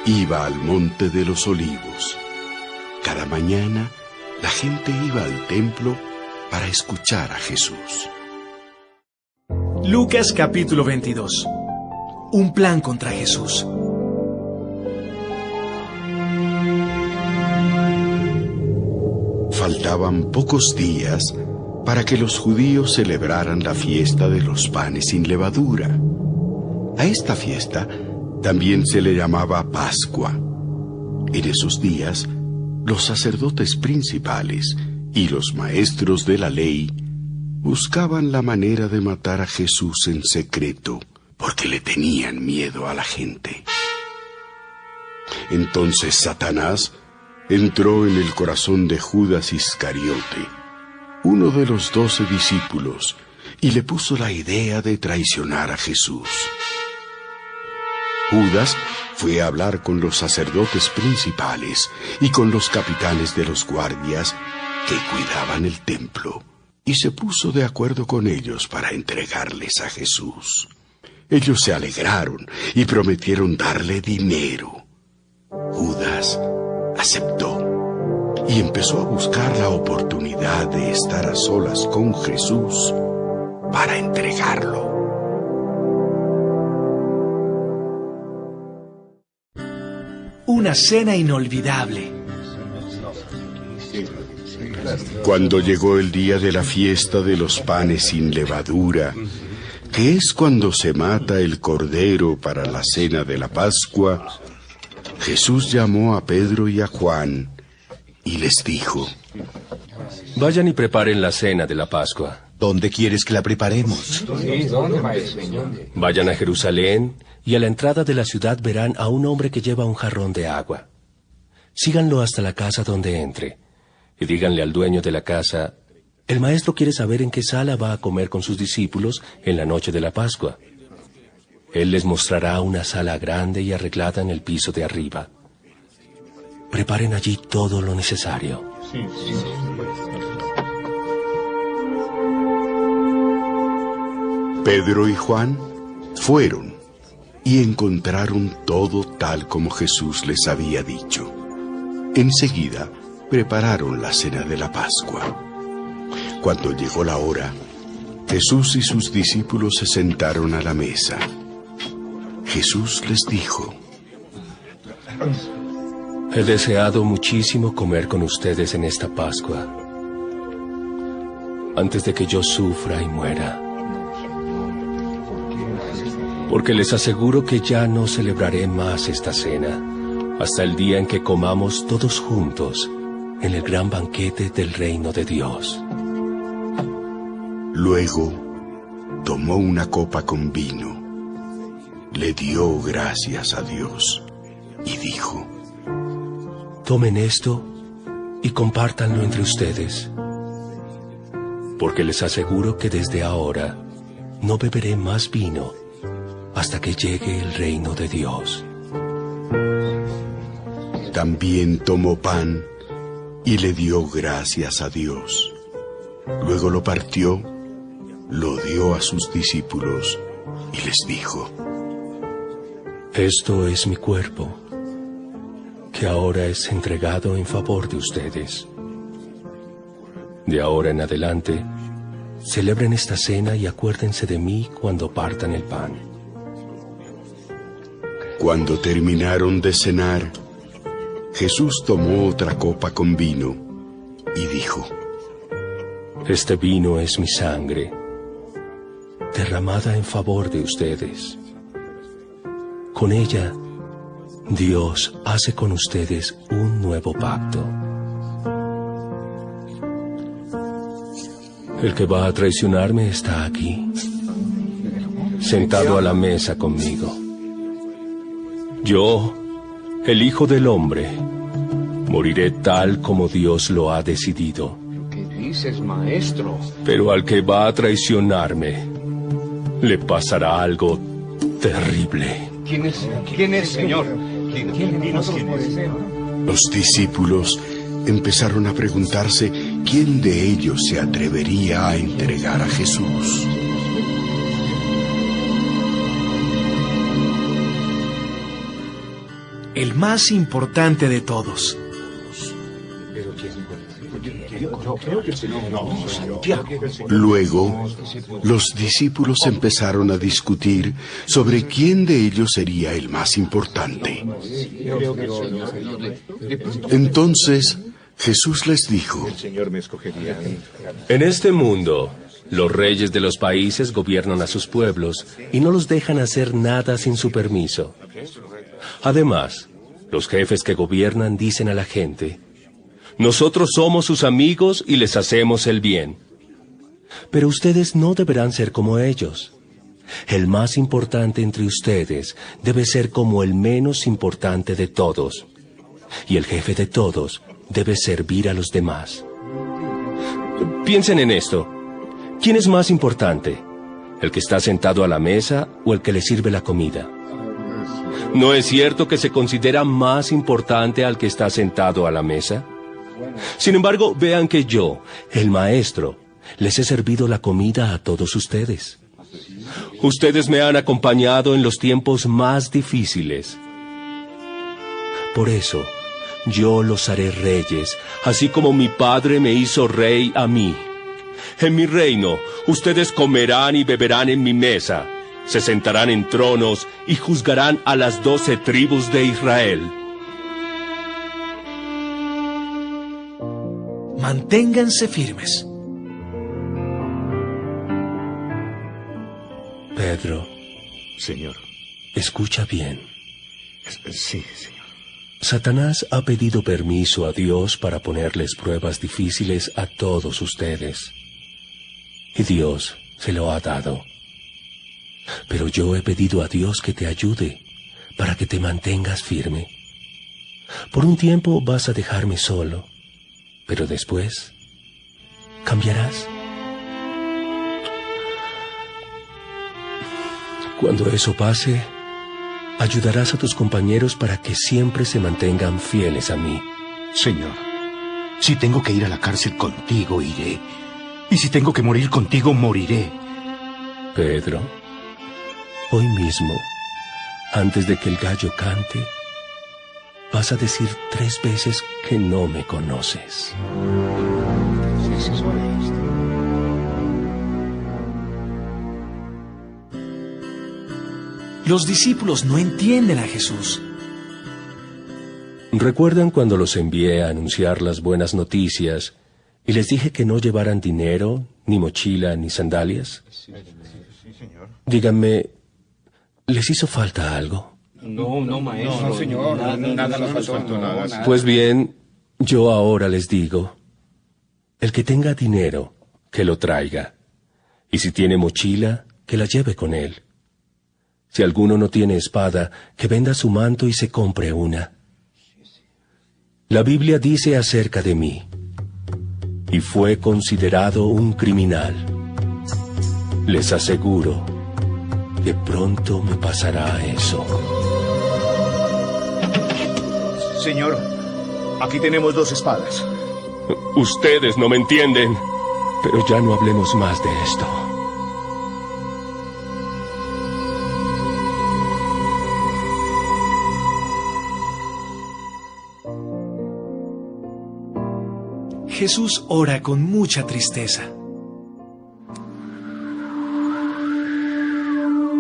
iba al Monte de los Olivos. Cada mañana la gente iba al templo para escuchar a Jesús. Lucas capítulo 22. Un plan contra Jesús. Faltaban pocos días para que los judíos celebraran la fiesta de los panes sin levadura. A esta fiesta también se le llamaba Pascua. En esos días, los sacerdotes principales y los maestros de la ley buscaban la manera de matar a Jesús en secreto, porque le tenían miedo a la gente. Entonces Satanás entró en el corazón de Judas Iscariote, uno de los 12 discípulos, y le puso la idea de traicionar a Jesús. Judas fue a hablar con los sacerdotes principales y con los capitanes de los guardias que cuidaban el templo, y se puso de acuerdo con ellos para entregarles a Jesús. Ellos se alegraron y prometieron darle dinero. Judas aceptó y empezó a buscar la oportunidad de estar a solas con Jesús para entregarlo. Una cena inolvidable. Cuando llegó el día de la fiesta de los panes sin levadura, que es cuando se mata el cordero para la cena de la Pascua, Jesús llamó a Pedro y a Juan y les dijo: Vayan y preparen la cena de la Pascua. ¿Dónde quieres que la preparemos? Vayan a Jerusalén y a la entrada de la ciudad verán a un hombre que lleva un jarrón de agua. Síganlo hasta la casa donde entre y díganle al dueño de la casa: el maestro quiere saber en qué sala va a comer con sus discípulos en la noche de la Pascua. Él les mostrará una sala grande y arreglada en el piso de arriba. Preparen allí todo lo necesario. Pedro y Juan fueron y encontraron todo tal como Jesús les había dicho. Enseguida prepararon la cena de la Pascua. Cuando llegó la hora, Jesús y sus discípulos se sentaron a la mesa. Jesús les dijo: He deseado muchísimo comer con ustedes en esta Pascua, antes de que yo sufra y muera. Porque les aseguro que ya no celebraré más esta cena, hasta el día en que comamos todos juntos en el gran banquete del reino de Dios. Luego tomó una copa con vino, le dio gracias a Dios y dijo: Tomen esto y compártanlo entre ustedes, porque les aseguro que desde ahora no beberé más vino hasta que llegue el reino de Dios. También tomó pan y le dio gracias a Dios. Luego lo partió, lo dio a sus discípulos y les dijo: Esto es mi cuerpo, que ahora es entregado en favor de ustedes. De ahora en adelante, celebren esta cena y acuérdense de mí cuando partan el pan. Cuando terminaron de cenar, Jesús tomó otra copa con vino y dijo: Este vino es mi sangre, derramada en favor de ustedes. Con ella, Dios hace con ustedes un nuevo pacto. El que va a traicionarme está aquí, sentado a la mesa conmigo. Yo, el Hijo del Hombre, moriré tal como Dios lo ha decidido. ¿Qué dices, maestro? Pero al que va a traicionarme, le pasará algo terrible. ¿Quién es, Señor? ¿Quién es? Los discípulos empezaron a preguntarse quién de ellos se atrevería a entregar a Jesús. El más importante de todos. Luego, los discípulos empezaron a discutir sobre quién de ellos sería el más importante. Entonces, Jesús les dijo: En este mundo, los reyes de los países gobiernan a sus pueblos y no los dejan hacer nada sin su permiso. Además, los jefes que gobiernan dicen a la gente: nosotros somos sus amigos y les hacemos el bien. Pero ustedes no deberán ser como ellos. El más importante entre ustedes debe ser como el menos importante de todos. Y el jefe de todos debe servir a los demás. Piensen en esto. ¿Quién es más importante? ¿El que está sentado a la mesa o el que le sirve la comida? ¿No es cierto que se considera más importante al que está sentado a la mesa? Sin embargo, vean que yo, el maestro, les he servido la comida a todos ustedes. Ustedes me han acompañado en los tiempos más difíciles. Por eso, yo los haré reyes, así como mi padre me hizo rey a mí. En mi reino, ustedes comerán y beberán en mi mesa, se sentarán en tronos y juzgarán a las 12 tribus de Israel. Manténganse firmes. Pedro. Señor. Escucha bien. Sí, señor. Satanás ha pedido permiso a Dios para ponerles pruebas difíciles a todos ustedes. Y Dios se lo ha dado. Pero yo he pedido a Dios que te ayude, para que te mantengas firme. Por un tiempo vas a dejarme solo, pero después cambiarás. Cuando eso pase, ayudarás a tus compañeros para que siempre se mantengan fieles a mí. Señor, si tengo que ir a la cárcel contigo, iré. Y si tengo que morir contigo, moriré. Pedro, hoy mismo, antes de que el gallo cante, vas a decir 3 veces que no me conoces. Los discípulos no entienden a Jesús. ¿Recuerdan cuando los envié a anunciar las buenas noticias y les dije que no llevaran dinero, ni mochila, ni sandalias? Díganme, ¿les hizo falta algo? No, maestro. No, señor. Nada nos faltó. Nada. Pues bien, yo ahora les digo, el que tenga dinero, que lo traiga. Y si tiene mochila, que la lleve con él. Si alguno no tiene espada, que venda su manto y se compre una. La Biblia dice acerca de mí: y fue considerado un criminal. Les aseguro que pronto me pasará eso. Señor, aquí tenemos 2 espadas. Ustedes no me entienden, pero ya no hablemos más de esto. Jesús ora con mucha tristeza.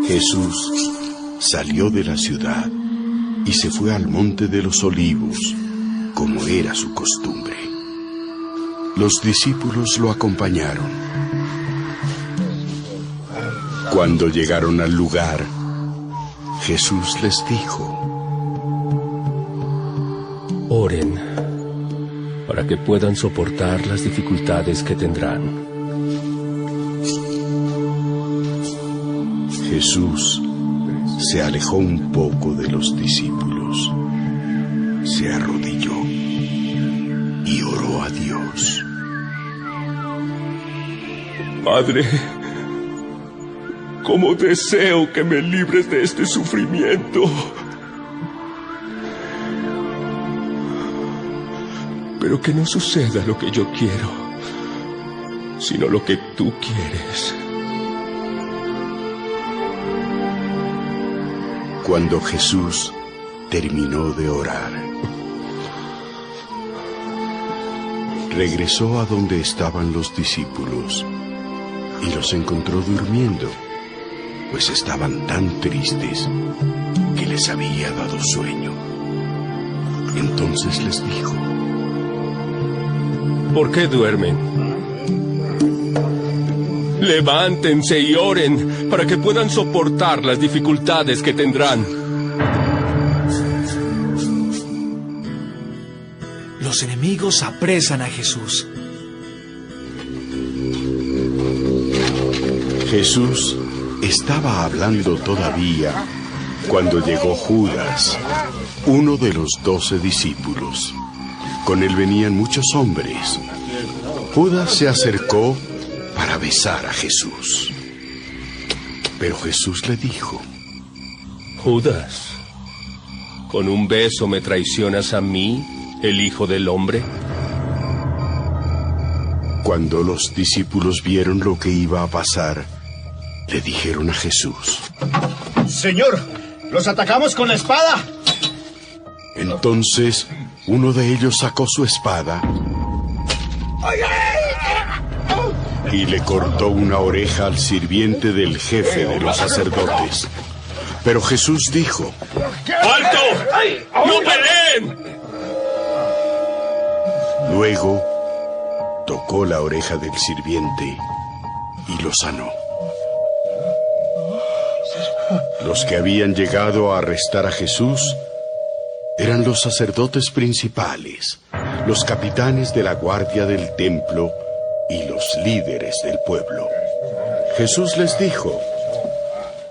Jesús salió de la ciudad y se fue al monte de los Olivos, como era su costumbre. Los discípulos lo acompañaron. Cuando llegaron al lugar, Jesús les dijo: oren para que puedan soportar las dificultades que tendrán. Jesús se alejó un poco de los discípulos, se arrodilló y oró a Dios. Padre, cómo deseo que me libres de este sufrimiento. Pero que no suceda lo que yo quiero, sino lo que tú quieres. Cuando Jesús terminó de orar, regresó a donde estaban los discípulos y los encontró durmiendo, pues estaban tan tristes que les había dado sueño. Entonces les dijo: ¿por qué duermen? Levántense y oren para que puedan soportar las dificultades que tendrán. Los enemigos apresan a Jesús. Jesús estaba hablando todavía cuando llegó Judas, uno de los 12 discípulos. Con él venían muchos hombres. Judas se acercó para besar a Jesús. Pero Jesús le dijo: Judas, ¿con un beso me traicionas a mí, el Hijo del Hombre? Cuando los discípulos vieron lo que iba a pasar, le dijeron a Jesús: Señor, los atacamos con la espada. Entonces uno de ellos sacó su espada y le cortó una oreja al sirviente del jefe de los sacerdotes. Pero Jesús dijo: ¡alto! ¡No peleen! Luego tocó la oreja del sirviente y lo sanó. Los que habían llegado a arrestar a Jesús eran los sacerdotes principales, los capitanes de la guardia del templo y los líderes del pueblo. Jesús les dijo: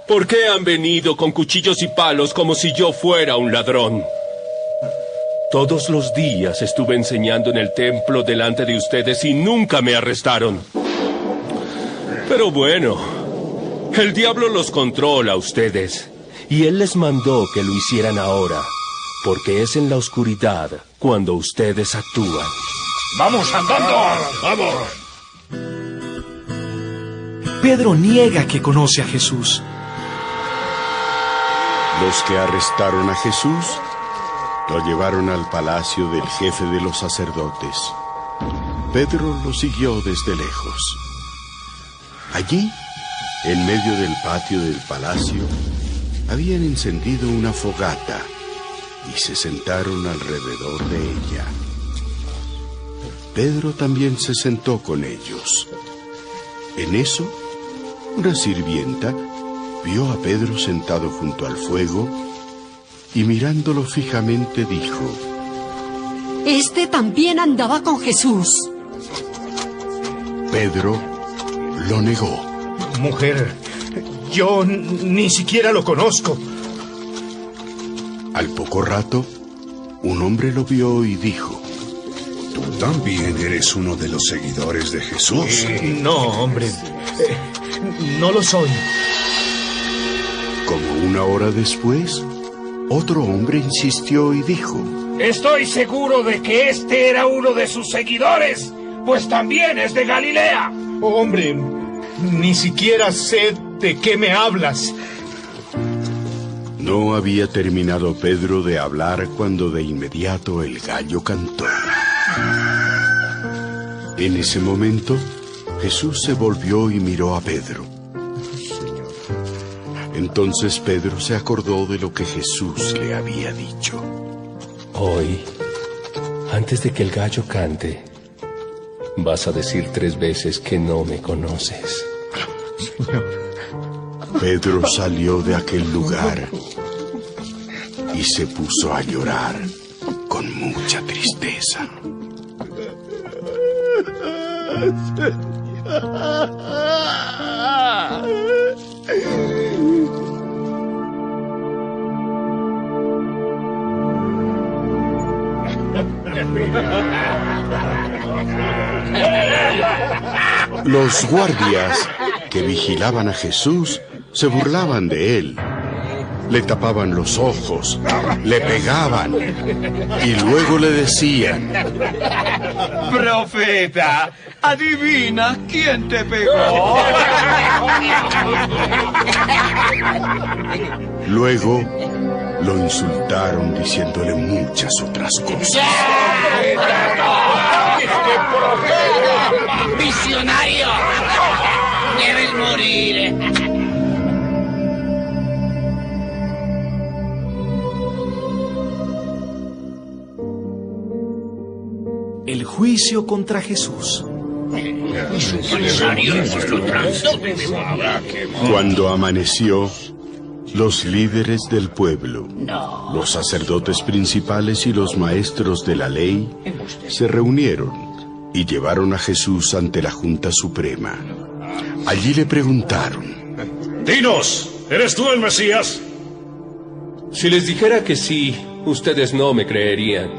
¿por qué han venido con cuchillos y palos como si yo fuera un ladrón? Todos los días estuve enseñando en el templo delante de ustedes y nunca me arrestaron. Pero bueno, el diablo los controla a ustedes y él les mandó que lo hicieran ahora, porque es en la oscuridad cuando ustedes actúan. ¡Vamos andando! ¡Vamos! Pedro niega que conoce a Jesús. Los que arrestaron a Jesús lo llevaron al palacio del jefe de los sacerdotes. Pedro lo siguió desde lejos. Allí, en medio del patio del palacio, habían encendido una fogata y se sentaron alrededor de ella. Pedro también se sentó con ellos. En eso, una sirvienta vio a Pedro sentado junto al fuego y mirándolo fijamente dijo: Este también andaba con Jesús. Pedro lo negó. Mujer, yo ni siquiera lo conozco. Al poco rato, un hombre lo vio y dijo: ¿tú también eres uno de los seguidores de Jesús? No, hombre, no lo soy. Como una hora después, otro hombre insistió y dijo: estoy seguro de que este era uno de sus seguidores, pues también es de Galilea. Hombre, ni siquiera sé de qué me hablas. No había terminado Pedro de hablar cuando de inmediato el gallo cantó. En ese momento, Jesús se volvió y miró a Pedro. Entonces Pedro se acordó de lo que Jesús le había dicho. Hoy, antes de que el gallo cante, vas a decir 3 veces que no me conoces. Pedro salió de aquel lugar y se puso a llorar con mucha tristeza. Los guardias que vigilaban a Jesús se burlaban de él. Le tapaban los ojos, le pegaban y luego le decían: Profeta, adivina quién te pegó. Luego lo insultaron diciéndole muchas otras cosas. ¡Visionario! ¡Debes morir! El juicio contra Jesús. Cuando amaneció, los líderes del pueblo, los sacerdotes principales y los maestros de la ley se reunieron y llevaron a Jesús ante la Junta Suprema. Allí le preguntaron: Dinos, ¿eres tú el Mesías? Si les dijera que sí, ustedes no me creerían.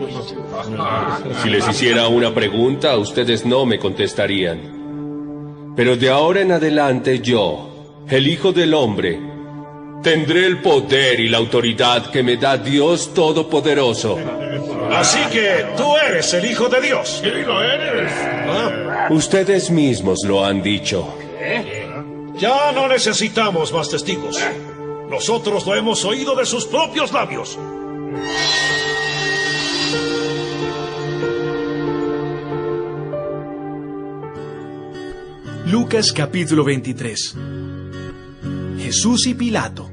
Si les hiciera una pregunta, ustedes no me contestarían. Pero de ahora en adelante yo, el Hijo del Hombre, tendré el poder y la autoridad que me da Dios Todopoderoso. Así que tú eres el Hijo de Dios. Sí, lo eres. Ustedes mismos lo han dicho. Ya no necesitamos más testigos. Nosotros lo hemos oído de sus propios labios. Lucas capítulo 23. Jesús y Pilato.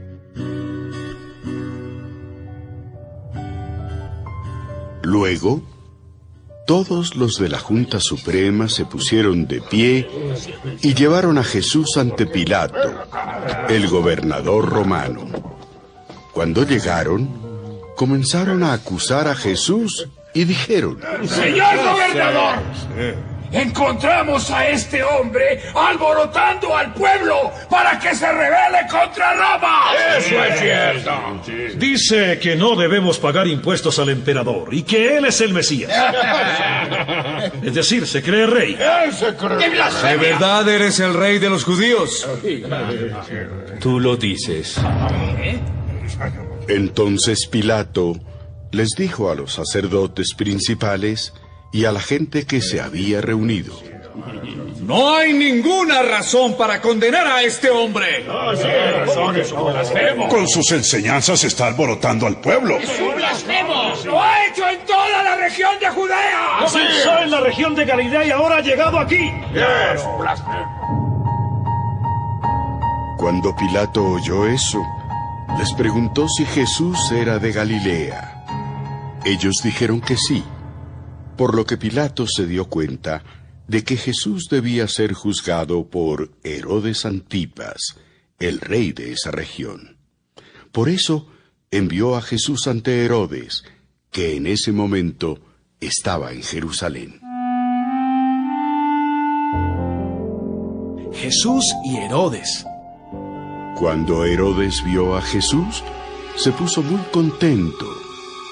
Luego, todos los de la Junta Suprema se pusieron de pie y llevaron a Jesús ante Pilato, el gobernador romano. Cuando llegaron, comenzaron a acusar a Jesús y dijeron: ¡Señor gobernador! Encontramos a este hombre alborotando al pueblo para que se rebele contra Roma. ¡Eso es cierto! Dice que no debemos pagar impuestos al emperador y que él es el Mesías. Es decir, se cree rey. ¡Él se cree! ¿De verdad eres el rey de los judíos? Tú lo dices. Entonces Pilato les dijo a los sacerdotes principales y a la gente que se había reunido: No hay ninguna razón para condenar a este hombre. Con sus enseñanzas está alborotando al pueblo. ¡Es un blasfemo! ¡Lo ha hecho en toda la región de Judea! Comenzó en la región de Galilea y ahora ha llegado aquí. ¡Es un blasfemo! Cuando Pilato oyó eso, les preguntó si Jesús era de Galilea. Ellos dijeron que sí, por lo que Pilato se dio cuenta de que Jesús debía ser juzgado por Herodes Antipas, el rey de esa región. Por eso envió a Jesús ante Herodes, que en ese momento estaba en Jerusalén. Jesús y Herodes. Cuando Herodes vio a Jesús, se puso muy contento,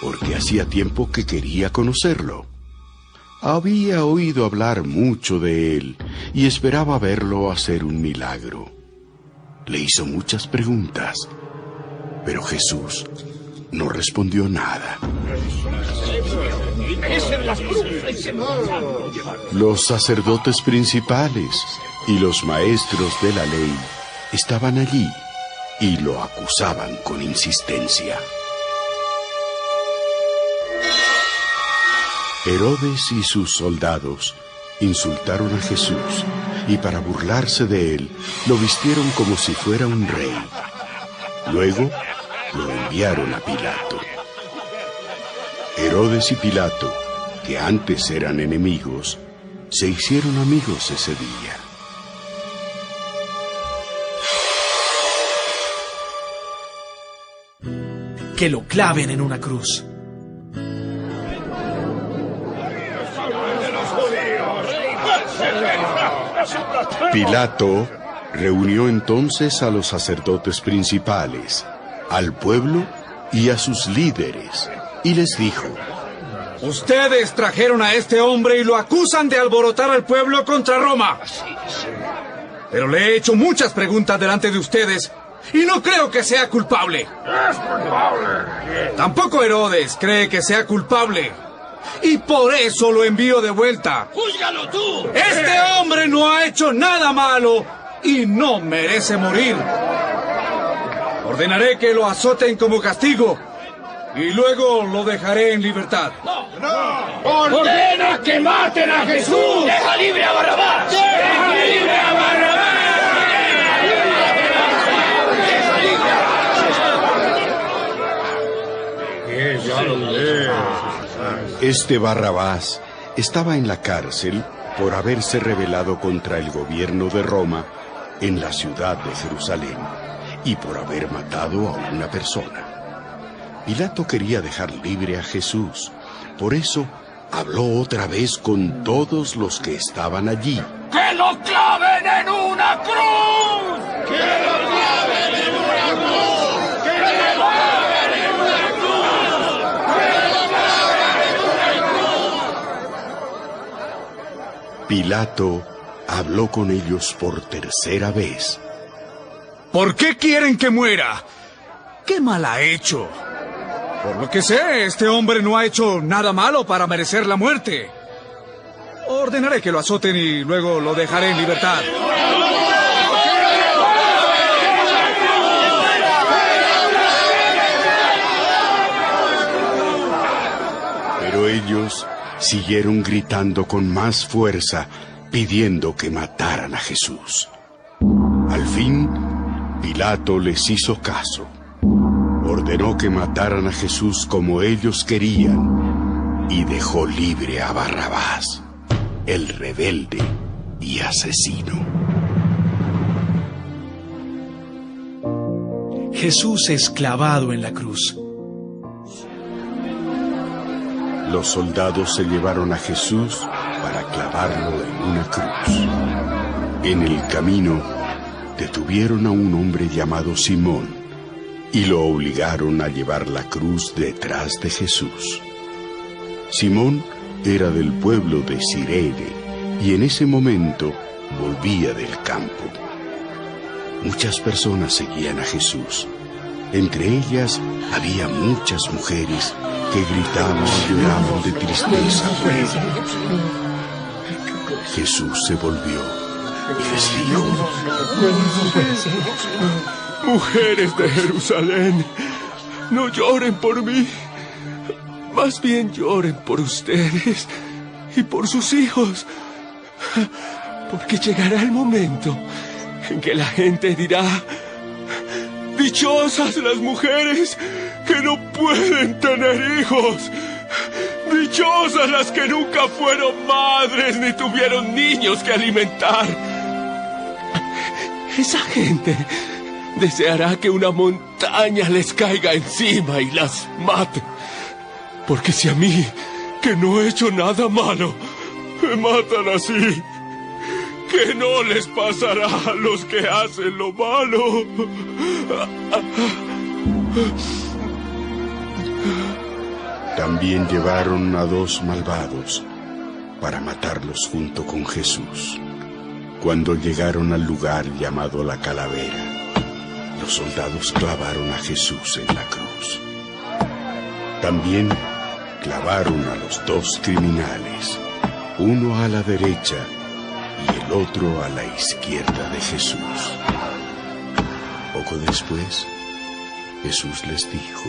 porque hacía tiempo que quería conocerlo. Había oído hablar mucho de él y esperaba verlo hacer un milagro. Le hizo muchas preguntas, pero Jesús no respondió nada. Los sacerdotes principales y los maestros de la ley estaban allí y lo acusaban con insistencia. Herodes y sus soldados insultaron a Jesús y para burlarse de él lo vistieron como si fuera un rey. Luego lo enviaron a Pilato. Herodes y Pilato, que antes eran enemigos, se hicieron amigos ese día. Que lo claven en una cruz. Pilato reunió entonces a los sacerdotes principales, al pueblo y a sus líderes, y les dijo: Ustedes trajeron a este hombre y lo acusan de alborotar al pueblo contra Roma. Pero le he hecho muchas preguntas delante de ustedes y no creo que sea culpable. ¡Es culpable! Tampoco Herodes cree que sea culpable. Y por eso lo envío de vuelta. ¡Júzgalo tú! Este hombre no ha hecho nada malo y no merece morir. Ordenaré que lo azoten como castigo y luego lo dejaré en libertad. ¡Ordena que maten a Jesús! ¡Deja libre a Barrabás! ¡Deja libre a Barrabás! Este Barrabás estaba en la cárcel por haberse rebelado contra el gobierno de Roma en la ciudad de Jerusalén y por haber matado a una persona. Pilato quería dejar libre a Jesús, por eso habló otra vez con todos los que estaban allí. ¡Que lo claven en una cruz! ¡Que lo claven en una cruz! ¡Que lo claven en una cruz! ¡Que lo claven en una cruz! Pilato habló con ellos por tercera vez. ¿Por qué quieren que muera? ¿Qué mal ha hecho? Por lo que sé, este hombre no ha hecho nada malo para merecer la muerte. Ordenaré que lo azoten y luego lo dejaré en libertad. Pero ellos siguieron gritando con más fuerza, pidiendo que mataran a Jesús. Al fin, Pilato les hizo caso. Ordenó que mataran a Jesús como ellos querían y dejó libre a Barrabás, el rebelde y asesino. Jesús es clavado en la cruz. Los soldados se llevaron a Jesús para clavarlo en una cruz. En el camino, detuvieron a un hombre llamado Simón y lo obligaron a llevar la cruz detrás de Jesús. Simón era del pueblo de Cirene y en ese momento volvía del campo. Muchas personas seguían a Jesús. Entre ellas había muchas mujeres que gritaban y lloraban de tristeza por él. Jesús se volvió y les dijo: Mujeres de Jerusalén, no lloren por mí, más bien lloren por ustedes y por sus hijos, porque llegará el momento en que la gente dirá: dichosas las mujeres que no pueden tener hijos, dichosas las que nunca fueron madres ni tuvieron niños que alimentar. Esa gente deseará que una montaña les caiga encima y las mate. Porque si a mí, que no he hecho nada malo, me matan así, ¿qué no les pasará a los que hacen lo malo? También llevaron a 2 malvados para matarlos junto con Jesús. Cuando llegaron al lugar llamado La Calavera, los soldados clavaron a Jesús en la cruz. También clavaron a los 2 criminales, uno a la derecha y el otro a la izquierda de Jesús. Poco después, Jesús les dijo: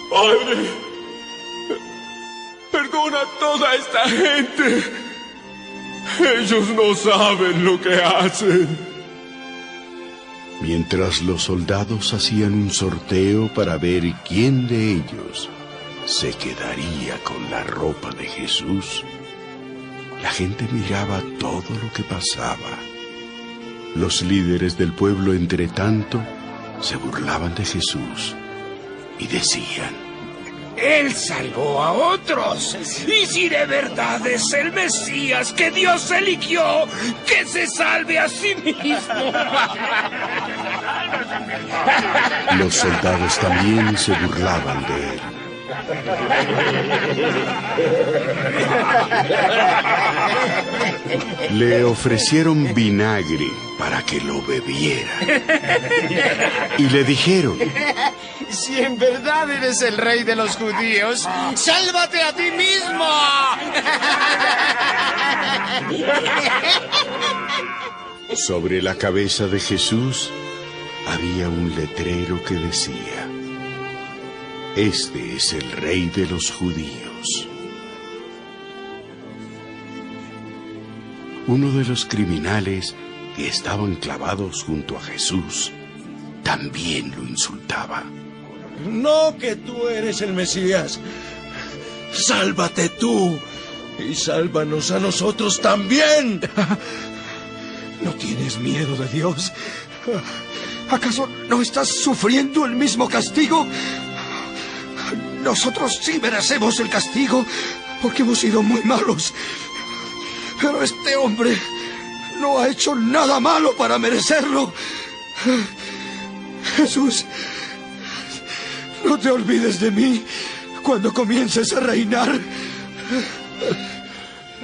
Padre, perdona a toda esta gente. Ellos no saben lo que hacen. Mientras los soldados hacían un sorteo para ver quién de ellos se quedaría con la ropa de Jesús, la gente miraba todo lo que pasaba. Los líderes del pueblo, entre tanto, se burlaban de Jesús y decían: Él salvó a otros. Y si de verdad es el Mesías que Dios eligió, que se salve a sí mismo. Los soldados también se burlaban de él. Le ofrecieron vinagre para que lo bebiera. Y le dijeron: Si en verdad eres el rey de los judíos, ¡sálvate a ti mismo! Sobre la cabeza de Jesús había un letrero que decía: Este es el rey de los judíos. Uno de los criminales que estaban clavados junto a Jesús también lo insultaba. No que tú eres el Mesías. Sálvate tú y sálvanos a nosotros también. ¿No tienes miedo de Dios? ¿Acaso no estás sufriendo el mismo castigo? Nosotros sí merecemos el castigo porque hemos sido muy malos. Pero este hombre no ha hecho nada malo para merecerlo. Jesús, no te olvides de mí cuando comiences a reinar.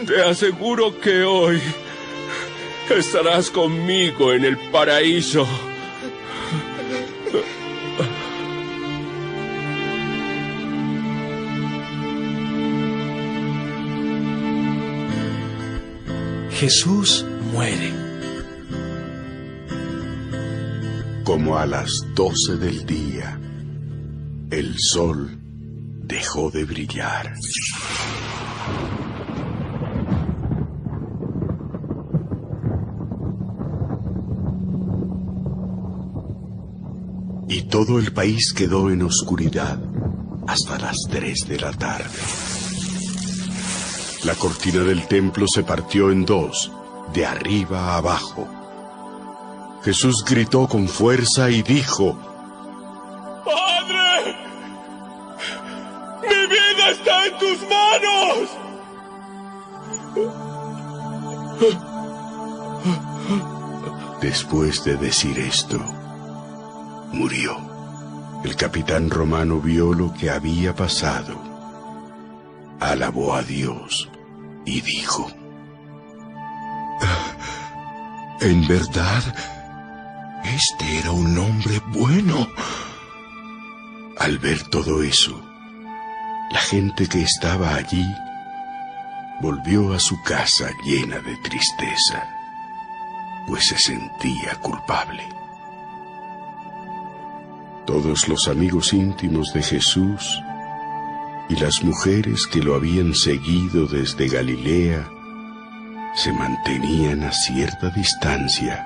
Te aseguro que hoy estarás conmigo en el paraíso. Jesús muere. Como a las 12 del día, el sol dejó de brillar. Y todo el país quedó en oscuridad hasta las 3 de la tarde. La cortina del templo se partió en dos, de arriba a abajo. Jesús gritó con fuerza y dijo: ¡Padre! ¡Mi vida está en tus manos! Después de decir esto, murió. El capitán romano vio lo que había pasado. Alabó a Dios y dijo: En verdad, este era un hombre bueno. Al ver todo eso, la gente que estaba allí volvió a su casa llena de tristeza, pues se sentía culpable. Todos los amigos íntimos de Jesús y las mujeres que lo habían seguido desde Galilea se mantenían a cierta distancia,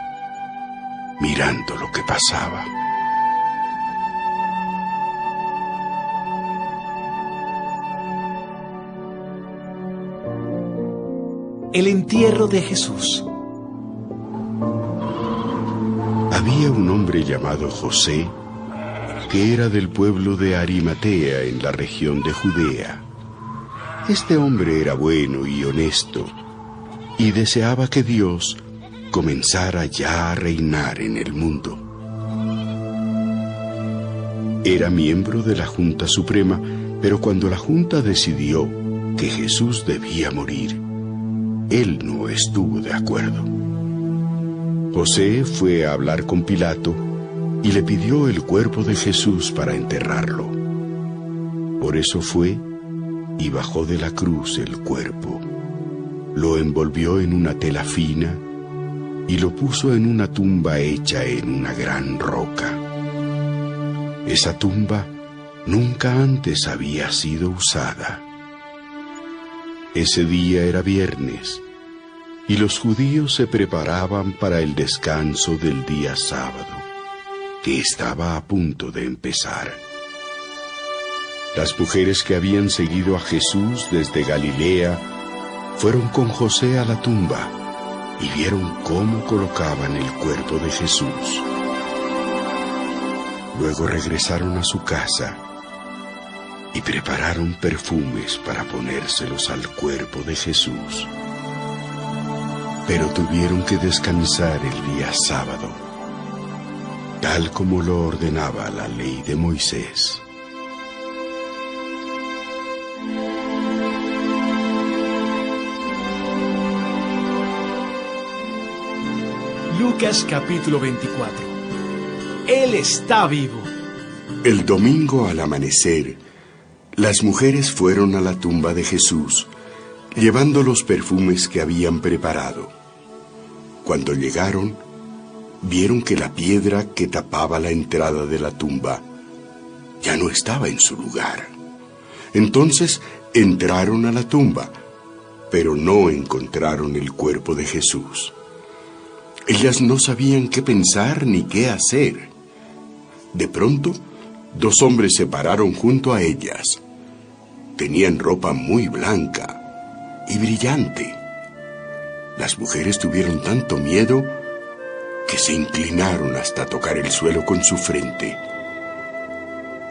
mirando lo que pasaba. El entierro de Jesús. Había un hombre llamado José, que era del pueblo de Arimatea en la región de Judea. Este hombre era bueno y honesto, y deseaba que Dios comenzara ya a reinar en el mundo. Era miembro de la Junta Suprema, pero cuando la Junta decidió que Jesús debía morir, él no estuvo de acuerdo. José fue a hablar con Pilato y le pidió el cuerpo de Jesús para enterrarlo. Por eso fue y bajó de la cruz el cuerpo, lo envolvió en una tela fina y lo puso en una tumba hecha en una gran roca. Esa tumba nunca antes había sido usada. Ese día era viernes, y los judíos se preparaban para el descanso del día sábado, que estaba a punto de empezar. Las mujeres que habían seguido a Jesús desde Galilea fueron con José a la tumba y vieron cómo colocaban el cuerpo de Jesús. Luego regresaron a su casa y prepararon perfumes para ponérselos al cuerpo de Jesús. Pero tuvieron que descansar el día sábado, tal como lo ordenaba la ley de Moisés. Lucas capítulo 24. Él está vivo. El domingo al amanecer, las mujeres fueron a la tumba de Jesús, llevando los perfumes que habían preparado. Cuando llegaron, vieron que la piedra que tapaba la entrada de la tumba ya no estaba en su lugar. Entonces entraron a la tumba, pero no encontraron el cuerpo de Jesús. Ellas no sabían qué pensar ni qué hacer. De pronto, 2 hombres se pararon junto a ellas. Tenían ropa muy blanca y brillante. Las mujeres tuvieron tanto miedo que se inclinaron hasta tocar el suelo con su frente.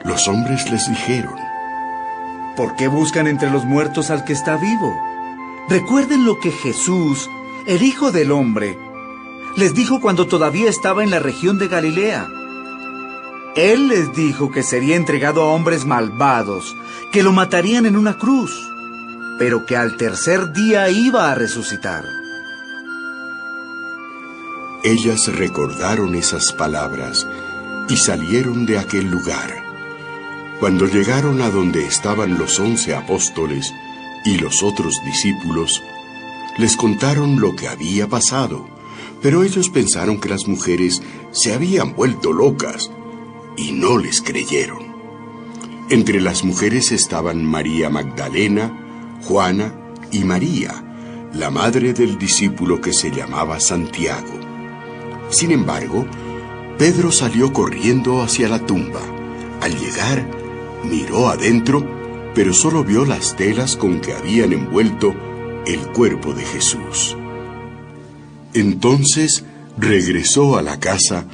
Los hombres les dijeron: ¿por qué buscan entre los muertos al que está vivo? Recuerden lo que Jesús, el Hijo del Hombre, les dijo cuando todavía estaba en la región de Galilea. Él les dijo que sería entregado a hombres malvados, que lo matarían en una cruz, pero que al tercer día iba a resucitar. Ellas recordaron esas palabras y salieron de aquel lugar. Cuando llegaron a donde estaban los 11 apóstoles y los otros discípulos, les contaron lo que había pasado, pero ellos pensaron que las mujeres se habían vuelto locas y no les creyeron. Entre las mujeres estaban María Magdalena, Juana y María, la madre del discípulo que se llamaba Santiago. Sin embargo, Pedro salió corriendo hacia la tumba. Al llegar, miró adentro, pero solo vio las telas con que habían envuelto el cuerpo de Jesús. Entonces regresó a la casa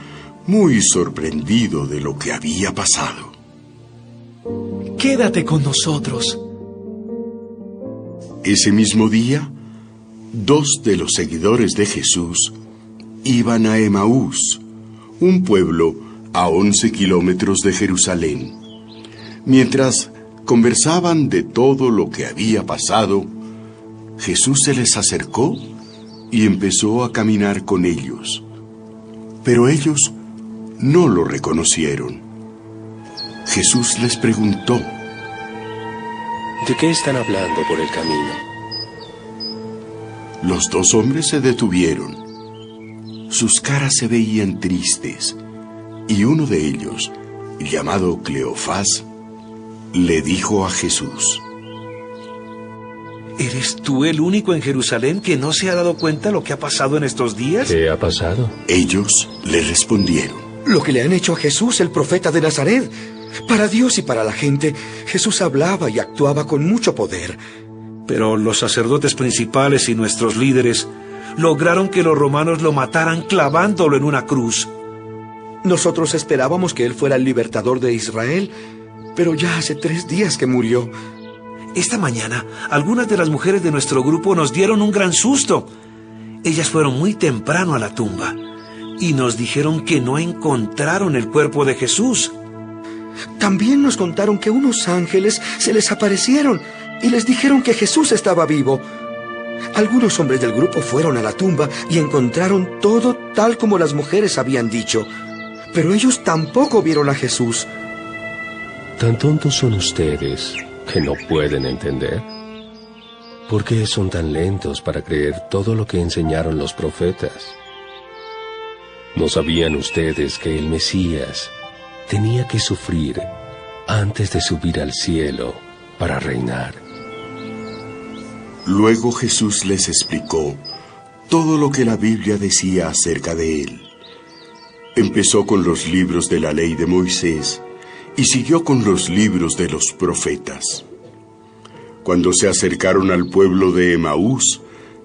muy sorprendido de lo que había pasado. Quédate con nosotros. Ese mismo día, 2 de los seguidores de Jesús iban a Emaús, un pueblo a 11 kilómetros de Jerusalén. Mientras conversaban de todo lo que había pasado, Jesús se les acercó y empezó a caminar con ellos. Pero ellos no lo reconocieron. Jesús les preguntó: ¿de qué están hablando por el camino? Los 2 hombres se detuvieron. Sus caras se veían tristes, y uno de ellos, llamado Cleofás, le dijo a Jesús: ¿eres tú el único en Jerusalén que no se ha dado cuenta lo que ha pasado en estos días? ¿Qué ha pasado? Ellos le respondieron: lo que le han hecho a Jesús, el profeta de Nazaret. Para Dios y para la gente, Jesús hablaba y actuaba con mucho poder. Pero los sacerdotes principales y nuestros líderes lograron que los romanos lo mataran clavándolo en una cruz. Nosotros esperábamos que él fuera el libertador de Israel, pero ya hace 3 días que murió. Esta mañana, algunas de las mujeres de nuestro grupo nos dieron un gran susto. Ellas fueron muy temprano a la tumba y nos dijeron que no encontraron el cuerpo de Jesús. También nos contaron que unos ángeles se les aparecieron y les dijeron que Jesús estaba vivo. Algunos hombres del grupo fueron a la tumba y encontraron todo tal como las mujeres habían dicho, pero ellos tampoco vieron a Jesús. ¿Tan tontos son ustedes que no pueden entender? ¿Por qué son tan lentos para creer todo lo que enseñaron los profetas? ¿No sabían ustedes que el Mesías tenía que sufrir antes de subir al cielo para reinar? Luego Jesús les explicó todo lo que la Biblia decía acerca de él. Empezó con los libros de la ley de Moisés y siguió con los libros de los profetas. Cuando se acercaron al pueblo de Emaús,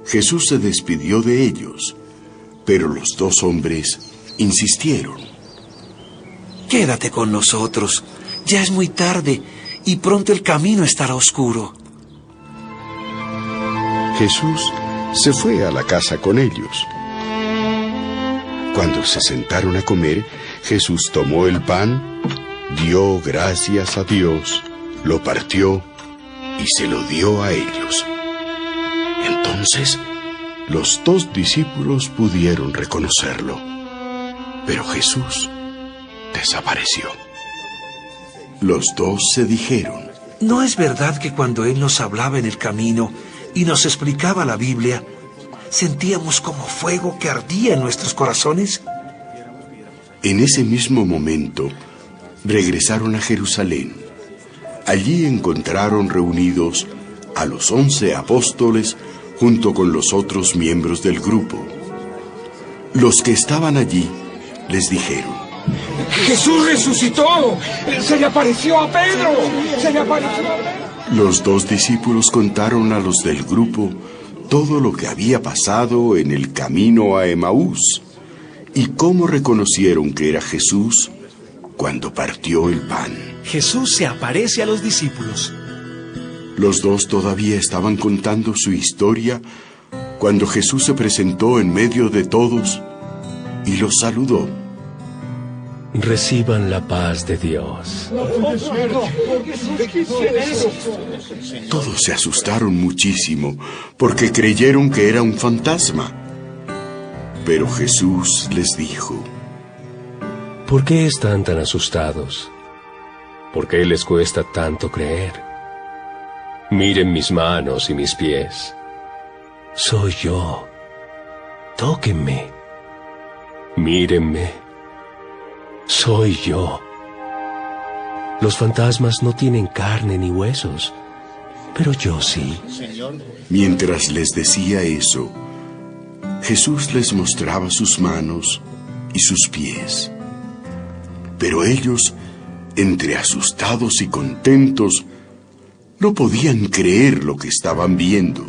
Jesús se despidió de ellos, pero los 2 hombres insistieron: Quédate con nosotros, ya es muy tarde y pronto el camino estará oscuro. Jesús se fue a la casa con ellos. Cuando se sentaron a comer, Jesús tomó el pan, dio gracias a Dios, lo partió y se lo dio a ellos. Entonces Los 2 discípulos pudieron reconocerlo, pero Jesús desapareció. Los 2 se dijeron: ¿no es verdad que cuando Él nos hablaba en el camino y nos explicaba la Biblia, sentíamos como fuego que ardía en nuestros corazones? En ese mismo momento, regresaron a Jerusalén. Allí encontraron reunidos a los 11 apóstoles junto con los otros miembros del grupo. Los que estaban allí les dijeron: ¡Jesús resucitó! ¡Se le apareció a Pedro! ¡Se le apareció a Pedro! Los 2 discípulos contaron a los del grupo todo lo que había pasado en el camino a Emaús y cómo reconocieron que era Jesús cuando partió el pan. Jesús se aparece a los discípulos. Los 2 todavía estaban contando su historia cuando Jesús se presentó en medio de todos y los saludó. Reciban la paz de Dios. Todos se asustaron muchísimo porque creyeron que era un fantasma. Pero Jesús les dijo: ¿por qué están tan asustados? ¿Por qué les cuesta tanto creer? Miren mis manos y mis pies. Soy yo. Tóquenme. Mírenme. Soy yo. Los fantasmas no tienen carne ni huesos, pero yo sí. Mientras les decía eso, Jesús les mostraba sus manos y sus pies. Pero ellos, entre asustados y contentos, no podían creer lo que estaban viendo.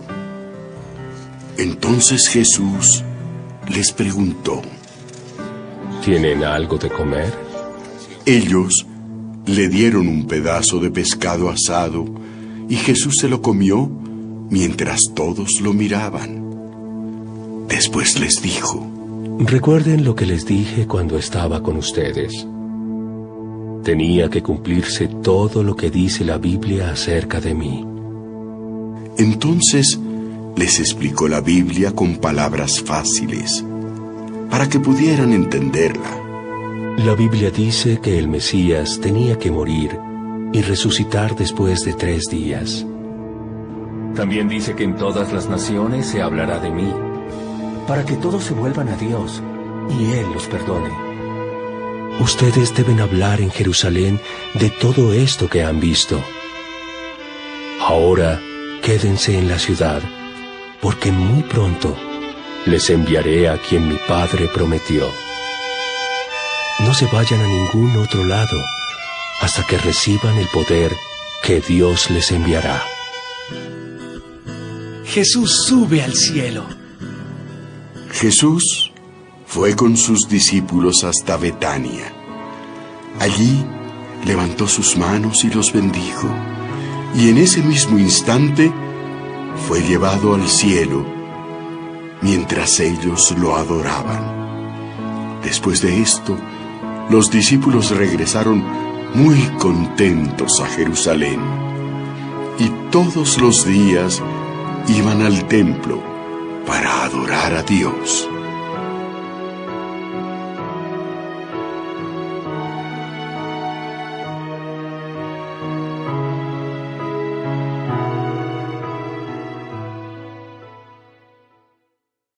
Entonces Jesús les preguntó: ¿tienen algo de comer? Ellos le dieron un pedazo de pescado asado y Jesús se lo comió mientras todos lo miraban. Después les dijo: recuerden lo que les dije cuando estaba con ustedes. Tenía que cumplirse todo lo que dice la Biblia acerca de mí. Entonces les explicó la Biblia con palabras fáciles, para que pudieran entenderla. La Biblia dice que el Mesías tenía que morir y resucitar después de 3 días. También dice que en todas las naciones se hablará de mí, para que todos se vuelvan a Dios y Él los perdone. Ustedes deben hablar en Jerusalén de todo esto que han visto. Ahora, quédense en la ciudad, porque muy pronto les enviaré a quien mi Padre prometió. No se vayan a ningún otro lado hasta que reciban el poder que Dios les enviará. Jesús sube al cielo. Jesús fue con sus discípulos hasta Betania. Allí levantó sus manos y los bendijo, y en ese mismo instante fue llevado al cielo mientras ellos lo adoraban. Después de esto, los discípulos regresaron muy contentos a Jerusalén, y todos los días iban al templo para adorar a Dios.